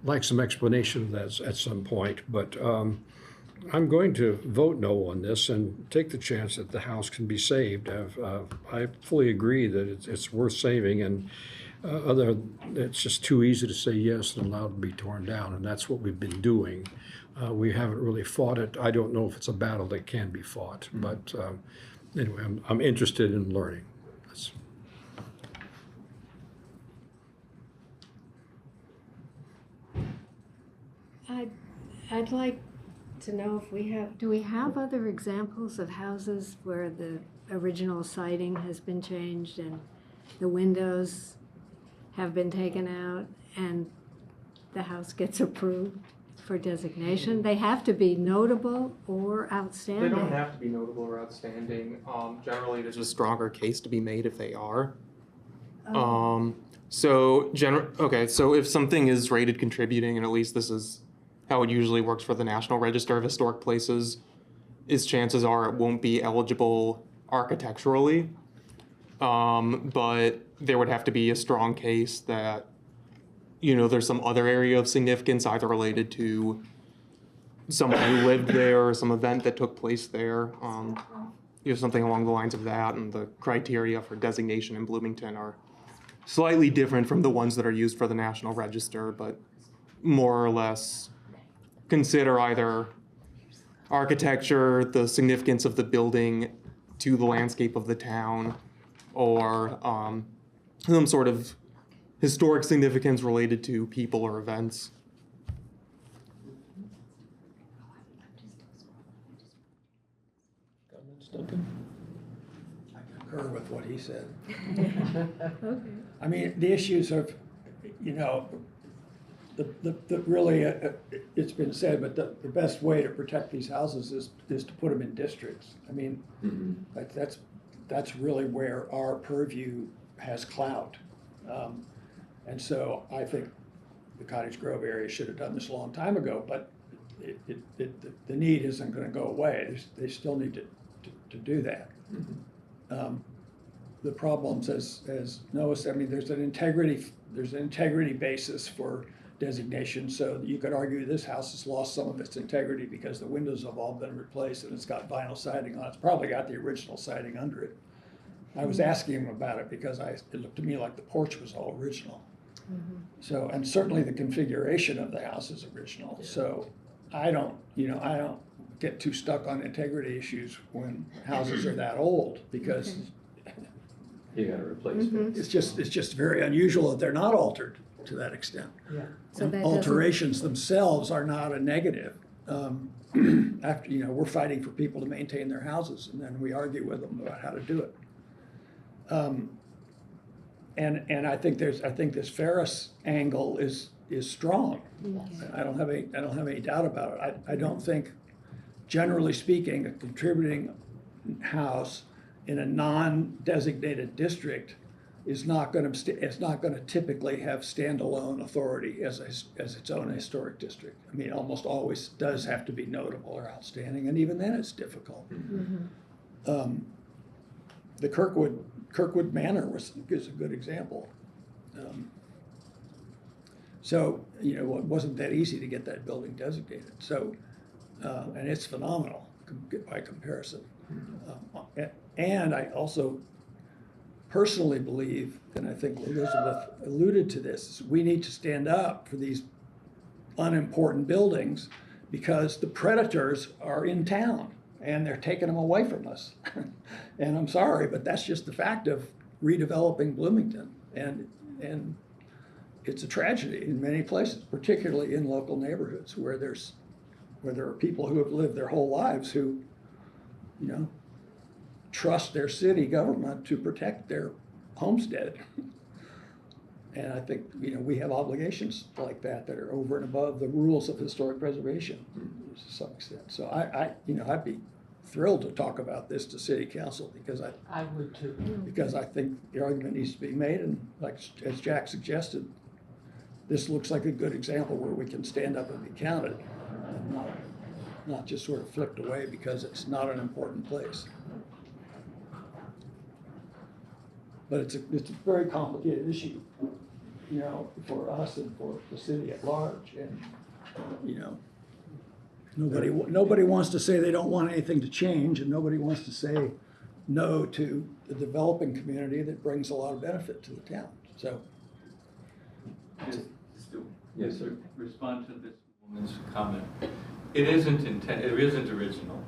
like some explanation of that at some point, but I'm going to vote no on this and take the chance that the house can be saved. I fully agree that it's worth saving, and it's just too easy to say yes and allow it to be torn down, and that's what we've been doing. We haven't really fought it. I don't know if it's a battle that can be fought, but anyway, I'm interested in learning. I'd like to know if do we have other examples of houses where the original siding has been changed and the windows have been taken out and the house gets approved for designation? They have to be notable or They outstanding. don't have to be notable or outstanding. Generally, there's a stronger case to be made if they are. Oh. So if something is rated contributing, and at least this is how it usually works for the National Register of Historic Places, is chances are it won't be eligible architecturally. But there would have to be a strong case that, there's some other area of significance, either related to someone who lived there or some event that took place there. Something along the lines of that, and the criteria for designation in Bloomington are slightly different from the ones that are used for the National Register, but more or less consider either architecture, the significance of the building to the landscape of the town, or some sort of historic significance related to people or events. I concur with what he said. Okay. I mean, the issues of, really, it's been said, but the best way to protect these houses is to put them in districts. I mean, that's really where our purview has clout. And so I think the Cottage Grove area should have done this a long time ago, but the need isn't going to go away. They still need to do that. The problems, as Noah said, I mean, there's an integrity basis for designation, so you could argue this house has lost some of its integrity because the windows have all been replaced and it's got vinyl siding on it. It's probably got the original siding under it. I was asking him about it because it looked to me like the porch was all original. So, and certainly the configuration of the house is original. So I don't get too stuck on integrity issues when houses are that old, because You gotta replace it. it's just very unusual that they're not altered to that extent. So that doesn't- Alterations themselves are not a negative. We're fighting for people to maintain their houses, and then we argue with them about how to do it. And I think this Ferris angle is strong. I don't have any doubt about it. I don't think, generally speaking, a contributing house in a non-designated district is not going to typically have standalone authority as its own historic district. I mean, it almost always does have to be notable or outstanding, and even then it's difficult. The Kirkwood Manor is a good example. So it wasn't that easy to get that building designated. So, and it's phenomenal by comparison. And I also personally believe, and I think Elizabeth alluded to this, is we need to stand up for these unimportant buildings because the predators are in town and they're taking them away from us. And I'm sorry, but that's just the fact of redeveloping Bloomington. And it's a tragedy in many places, particularly in local neighborhoods where there are people who have lived their whole lives who, trust their city government to protect their homestead. And I think, we have obligations like that are over and above the rules of historic preservation to some extent. So I'd be thrilled to talk about this to city council because I would too. Because I think the argument needs to be made, and as Jack suggested, this looks like a good example where we can stand up and be counted and not just sort of flipped away because it's not an important place. But it's a very complicated issue, for us and for the city at large. And, nobody wants to say they don't want anything to change, and nobody wants to say no to the developing community that brings a lot of benefit to the town. So. Yes, sir. Respond to this woman's comment. It isn't original.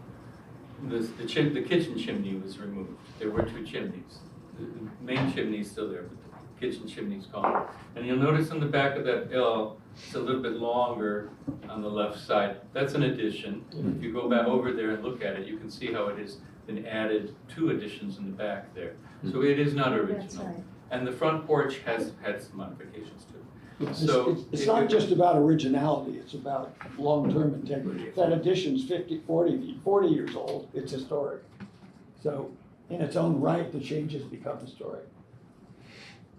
The kitchen chimney was removed. There were two chimneys. The main chimney is still there, but the kitchen chimney's gone. And you'll notice on the back of that L, it's a little bit longer on the left side. That's an addition. If you go back over there and look at it, you can see how it has been added 2 additions in the back there. So it is not original. That's right. And the front porch has had some modifications too. It's, So it's not just about originality, it's about long-term integrity. If that addition's 40 years old, it's historic. So in its own right, the changes become historic.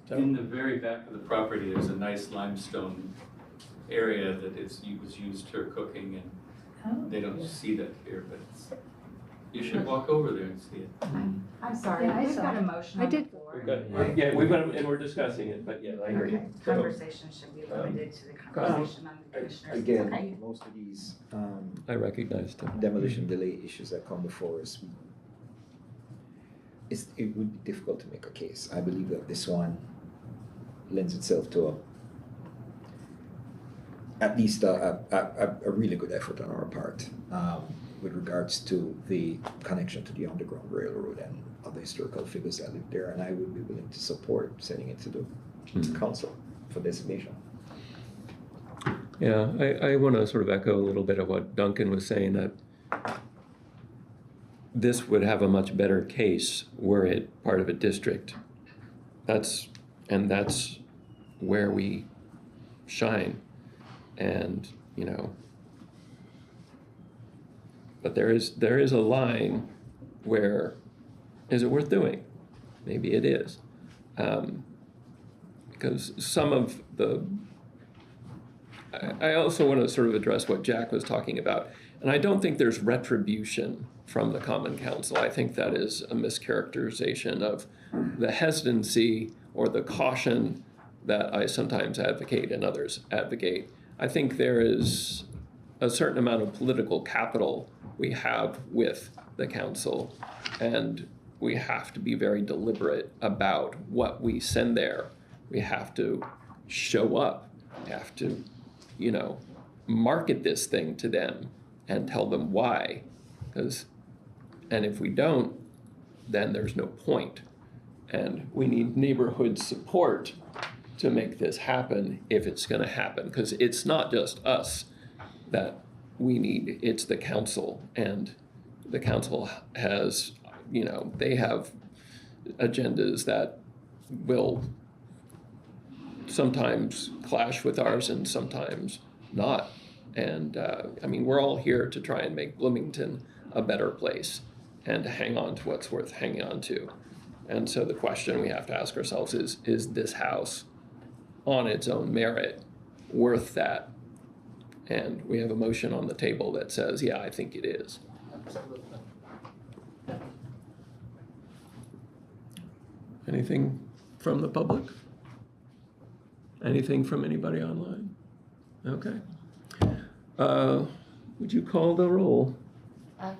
So, in the very back of the property, there's a nice limestone area that was used for cooking, and they don't see that here, but you should walk over there and see it. I'm sorry, Yeah, I we've saw got a it. motion I on the did. floor. Yeah, we've got, and we're discussing it, but yeah, I hear you. Okay, conversation should be limited to the conversation on the commissioners. Again, Okay. most of these I recognize that. demolition delay issues that come before us, it would be difficult to make a case. I believe that this one lends itself to at least a really good effort on our part with regards to the connection to the Underground Railroad and other historical figures that live there, and I would be willing to support sending it to the council for designation. Yeah, I want to sort of echo a little bit of what Duncan was saying, that this would have a much better case were it part of a district. That's where we shine. And, you know, but there is a line where, is it worth doing? Maybe it is. Because some of the, I also want to sort of address what Jack was talking about. And I don't think there's retribution from the Common Council. I think that is a mischaracterization of the hesitancy or the caution that I sometimes advocate and others advocate. I think there is a certain amount of political capital we have with the council, and we have to be very deliberate about what we send there. We have to show up, have to, you know, market this thing to them and tell them why. And if we don't, then there's no point. And we need neighborhood support to make this happen if it's going to happen, because it's not just us that we need, it's the council. And the council has, you know, they have agendas that will sometimes clash with ours and sometimes not. And I mean, we're all here to try and make Bloomington a better place and to hang on to what's worth hanging on to. And so the question we have to ask ourselves is this house on its own merit worth that? And we have a motion on the table that says, yeah, I think it is. Anything from the public? Anything from anybody online? Okay. Would you call the roll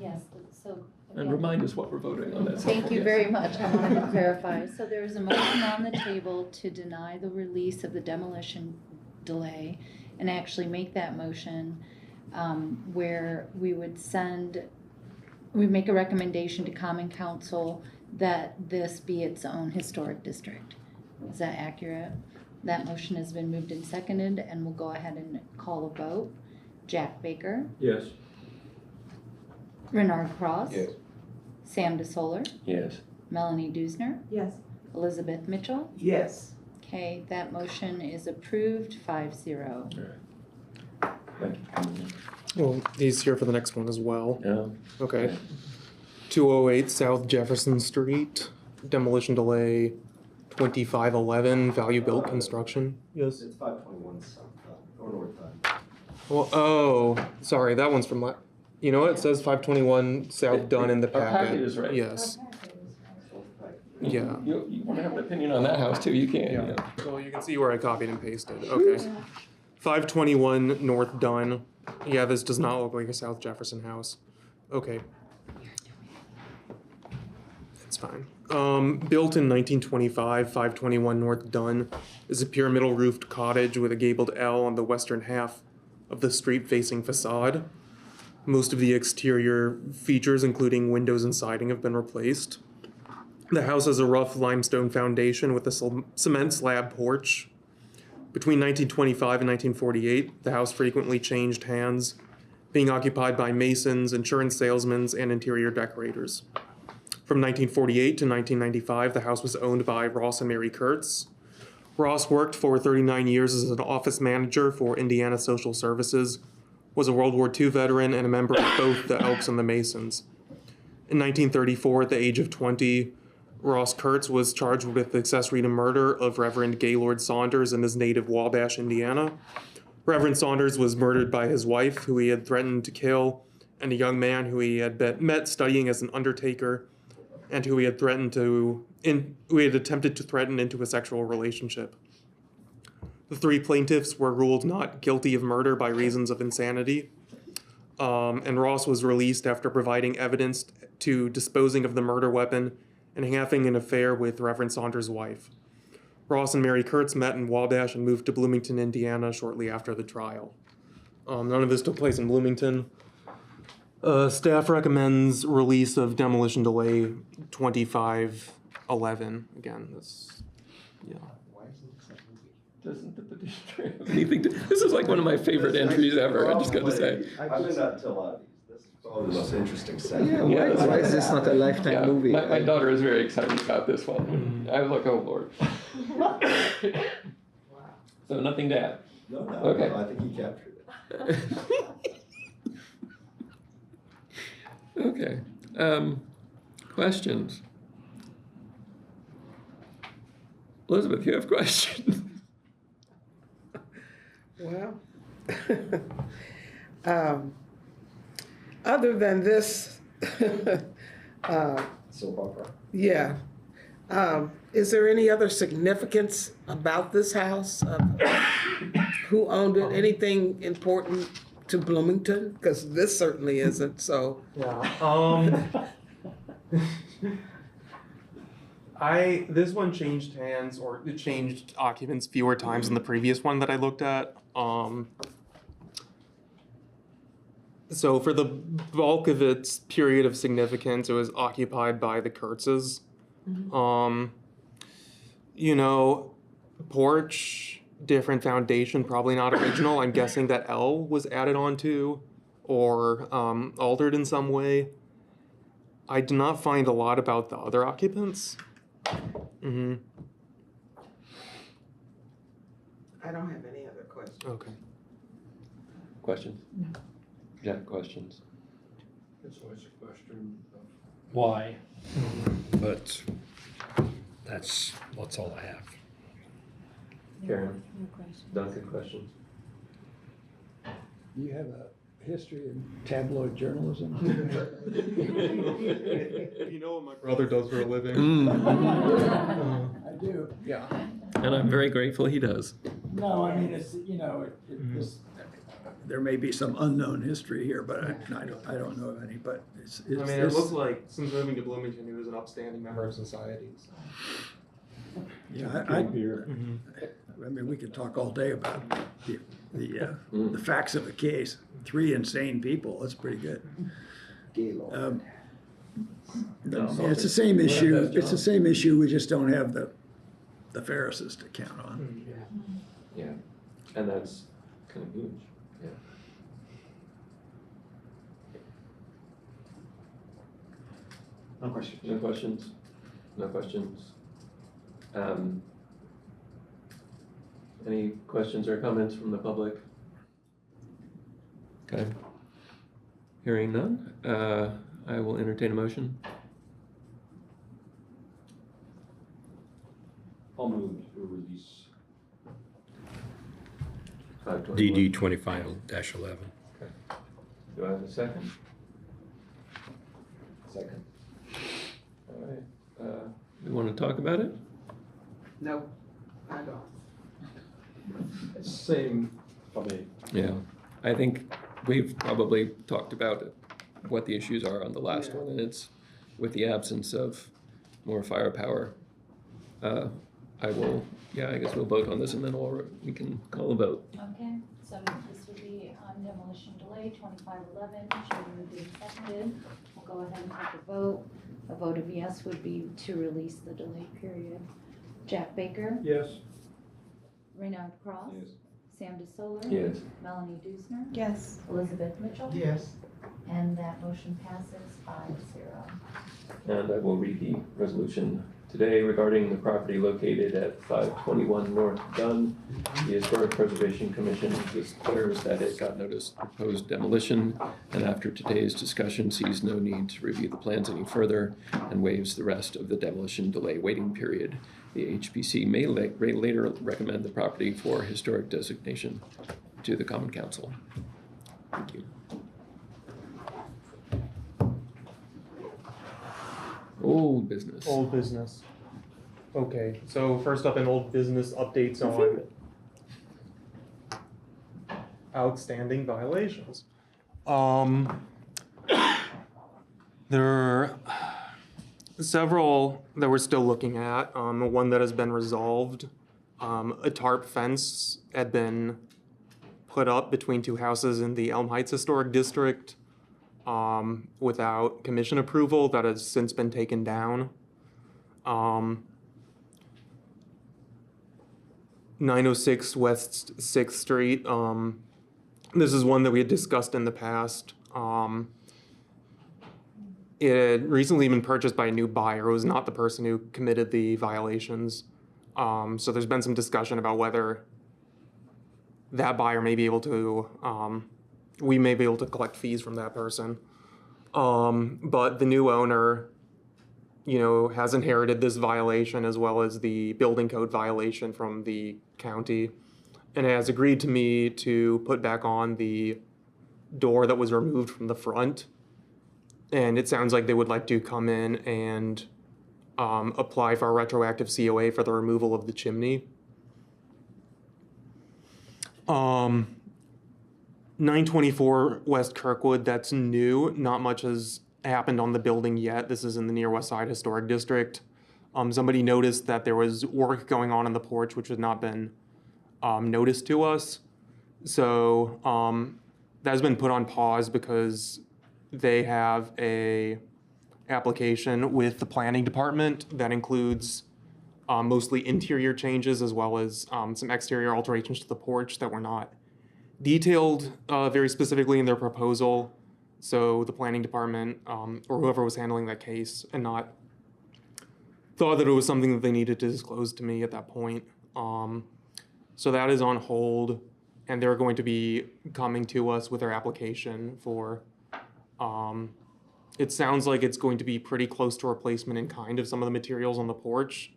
Yes, so. and again, remind us what we're voting on? That's Thank you helpful, very yes. much. I wanted to clarify. So there's a motion on the table to deny the release of the demolition delay and actually make that motion where we would make a recommendation to Common Council that this be its own historic district. Is that accurate? That motion has been moved and seconded, and we'll go ahead and call a vote. Jack Baker, Yes. Renard Cross. Yes. Sam DeSoler, Yes. Melanie Dusner, Yes. Elizabeth Mitchell. Yes. Okay, that motion is approved 5-0. Well, he's here for the next one as well. Yeah. Okay. 208 South Jefferson Street, demolition delay 2511, value built construction. Yes. It's 521 south, or north side. Well, oh, sorry, that one's from you know what? It says 521 South done in the Our packet. packet is right. Yes. Yeah. You want to have an opinion on that house too, you can. Yeah. Yeah. Well, you can see where I copied and pasted. Okay. 521 North Dunn. Yeah, this does not look like a South Jefferson house. Okay. It's fine. Built in 1925, 521 North Dunn is a pyramidal roofed cottage with a gabled L on the western half of the street facing facade. Most of the exterior features, including windows and siding, have been replaced. The house has a rough limestone foundation with a cement slab porch. Between 1925 and 1948, the house frequently changed hands, being occupied by masons, insurance salesmen, and interior decorators. From 1948 to 1995, the house was owned by Ross and Mary Kurtz. Ross worked for 39 years as an office manager for Indiana Social Services, was a World War II veteran, and a member of both the Elks and the Masons. In 1934, at the age of 20, Ross Kurtz was charged with accessory to murder of Reverend Gaylord Saunders in his native Wabash, Indiana. Reverend Saunders was murdered by his wife, who he had threatened to kill, and a young man who he had met studying as an undertaker, and who he had attempted to threaten into a sexual relationship. The three plaintiffs were ruled not guilty of murder by reasons of insanity, and Ross was released after providing evidence to disposing of the murder weapon and having an affair with Reverend Saunders' wife. Ross and Mary Kurtz met in Wabash and moved to Bloomington, Indiana shortly after the trial. None of this took place in Bloomington. Staff recommends release of demolition delay 2511. Again, this, yeah. Doesn't the petitioner have anything to, this is like one of my favorite entries ever, I just gotta say. I did not tell a lot of these. This is probably the most interesting set. Yeah, why is this not a Lifetime movie? My daughter is very excited about this one. I was like, oh Lord. So nothing to add? No, Okay. I think you captured it. Okay. Questions? Elizabeth, you have questions? Well, other than this, Soap opera. yeah, is there any other significance about this house? Who owned it? Anything important to Bloomington? Because this certainly isn't, so. Yeah. This one changed hands, or it changed occupants fewer times than the previous one that I looked at. So for the bulk of its period of significance, it was occupied by the Kurtzes. You know, porch, different foundation, probably not original. I'm guessing that L was added onto or altered in some way. I did not find a lot about the other occupants. I don't have any other questions. Okay. Questions? Yeah, questions. It's always a question of Why? but that's all I have. Karen? No question. Duncan, questions? You have a history in tabloid journalism? You know what my brother does for a living? I do, yeah. And I'm very grateful he does. No, I mean, it's, you know, there may be some unknown history here, but I don't know of any, but it's. I mean, it looks like since moving to Bloomington, he was an upstanding member of society. So. Yeah, I mean, we could talk all day about the facts of the case. 3 insane people, that's pretty good. It's the same issue, we just don't have the Ferrises to count on. Yeah, and that's kind of huge, yeah. No questions. No questions? No questions? Any questions or comments from the public? Okay. Hearing none, I will entertain a motion. I'll move to release. DD 25-11. Okay. Do I have a second? Second. All right. We want to talk about it? No, I don't. Same for me. Yeah. I think we've probably talked about what the issues are on the last one, and it's with the absence of more firepower. I guess we'll vote on this and then we can call a vote. Okay, so this would be on demolition delay 2511, should be moved and seconded. We'll go ahead and take a vote. A vote of yes would be to release the delay period. Jack Baker? Yes. Reynard Cross? Yes. Sam DeSoler? Yes. Melanie Dusner? Yes. Elizabeth Mitchell? Yes. And that motion passes 5-0. And I will read the resolution today regarding the property located at 521 North Dunn. The Historic Preservation Commission declares that it got notice of proposed demolition, and after today's discussion sees no need to review the plans any further and waives the rest of the demolition delay waiting period. The HPC may later recommend the property for historic designation to the Common Council. Thank you. Old business. Old business. Okay, so first up in old business, updates on outstanding violations. There are several that we're still looking at. One that has been resolved. A tarp fence had been put up between two houses in the Elm Heights Historic District without commission approval. That has since been taken down. 906 West 6th Street. This is one that we had discussed in the past. It had recently been purchased by a new buyer. It was not the person who committed the violations. So there's been some discussion about whether that buyer may be able to, we may be able to collect fees from that person. But the new owner, has inherited this violation as well as the building code violation from the county, and has agreed to me to put back on the door that was removed from the front. And it sounds like they would like to come in and apply for a retroactive COA for the removal of the chimney. 924 West Kirkwood, that's new. Not much has happened on the building yet. This is in the Near West Side Historic District. Somebody noticed that there was work going on the porch, which had not been noticed to us. So that has been put on pause because they have a application with the planning department that includes mostly interior changes as well as some exterior alterations to the porch that were not detailed very specifically in their proposal. So the planning department or whoever was handling that case and not thought that it was something that they needed to disclose to me at that point. So that is on hold, and they're going to be coming to us with their application for, it sounds like it's going to be pretty close to replacement in kind of some of the materials on the porch,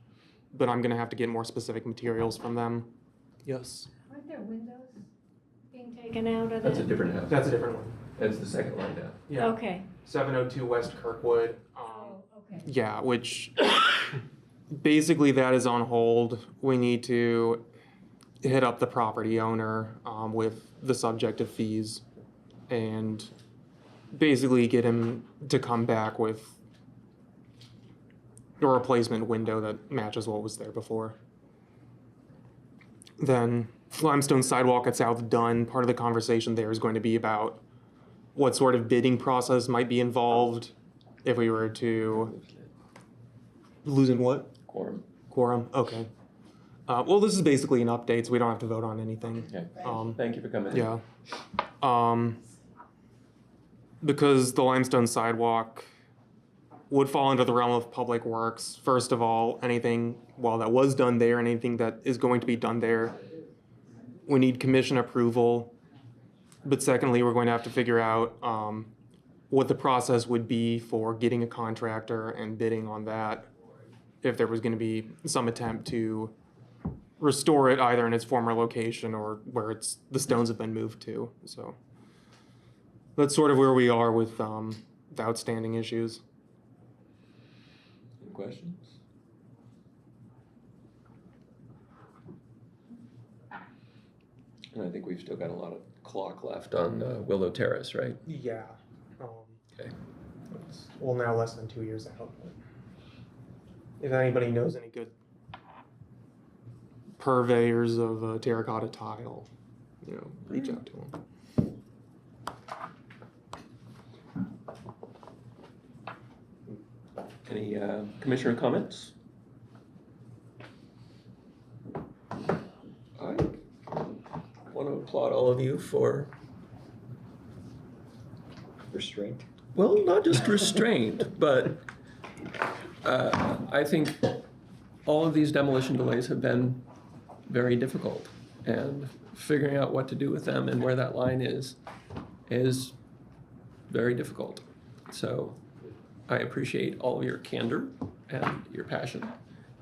but I'm gonna have to get more specific materials from them. Yes. Aren't there windows being taken out of That's a it? different house. That's a different one. That's the second line down. Yeah. Okay. 702 West Kirkwood. Okay. Yeah, which basically that is on hold. We need to hit up the property owner with the subject of fees and basically get him to come back with a replacement window that matches what was there before. Then limestone sidewalk at South Dunn, part of the conversation there is going to be about what sort of bidding process might be involved if we were to losing what? Quorum, okay. Well, this is basically an update, so we don't have to vote on anything. Okay. Thank you for coming in. Yeah. Because the limestone sidewalk would fall under the realm of public works. First of all, anything, that was done there, anything that is going to be done there, we need commission approval. But secondly, we're going to have to figure out what the process would be for getting a contractor and bidding on that if there was going to be some attempt to restore it either in its former location or where the stones have been moved to. So that's sort of where we are with the outstanding issues. Any questions? And I think we've still got a lot of clock left on Willow Terrace, right? Yeah. Okay. Well, now less than 2 years out. But if anybody knows any good purveyors of terracotta tile, reach out to them. Any commissioner comments? I want to applaud all of you for restraint. Well, not just restraint, but I think all of these demolition delays have been very difficult, and figuring out what to do with them and where that line is very difficult. So I appreciate all of your candor and your passion,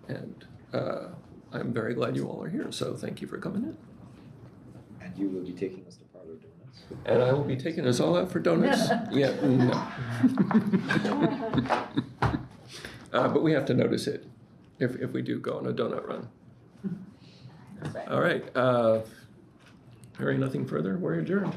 and I'm very glad you all are here, so thank you for coming in. And you will be taking us to Parlor Donuts? And I will be taking us all out for donuts. Yeah, no. But we have to notice it if we do go on a donut run. All right. Hearing nothing further, we're adjourned.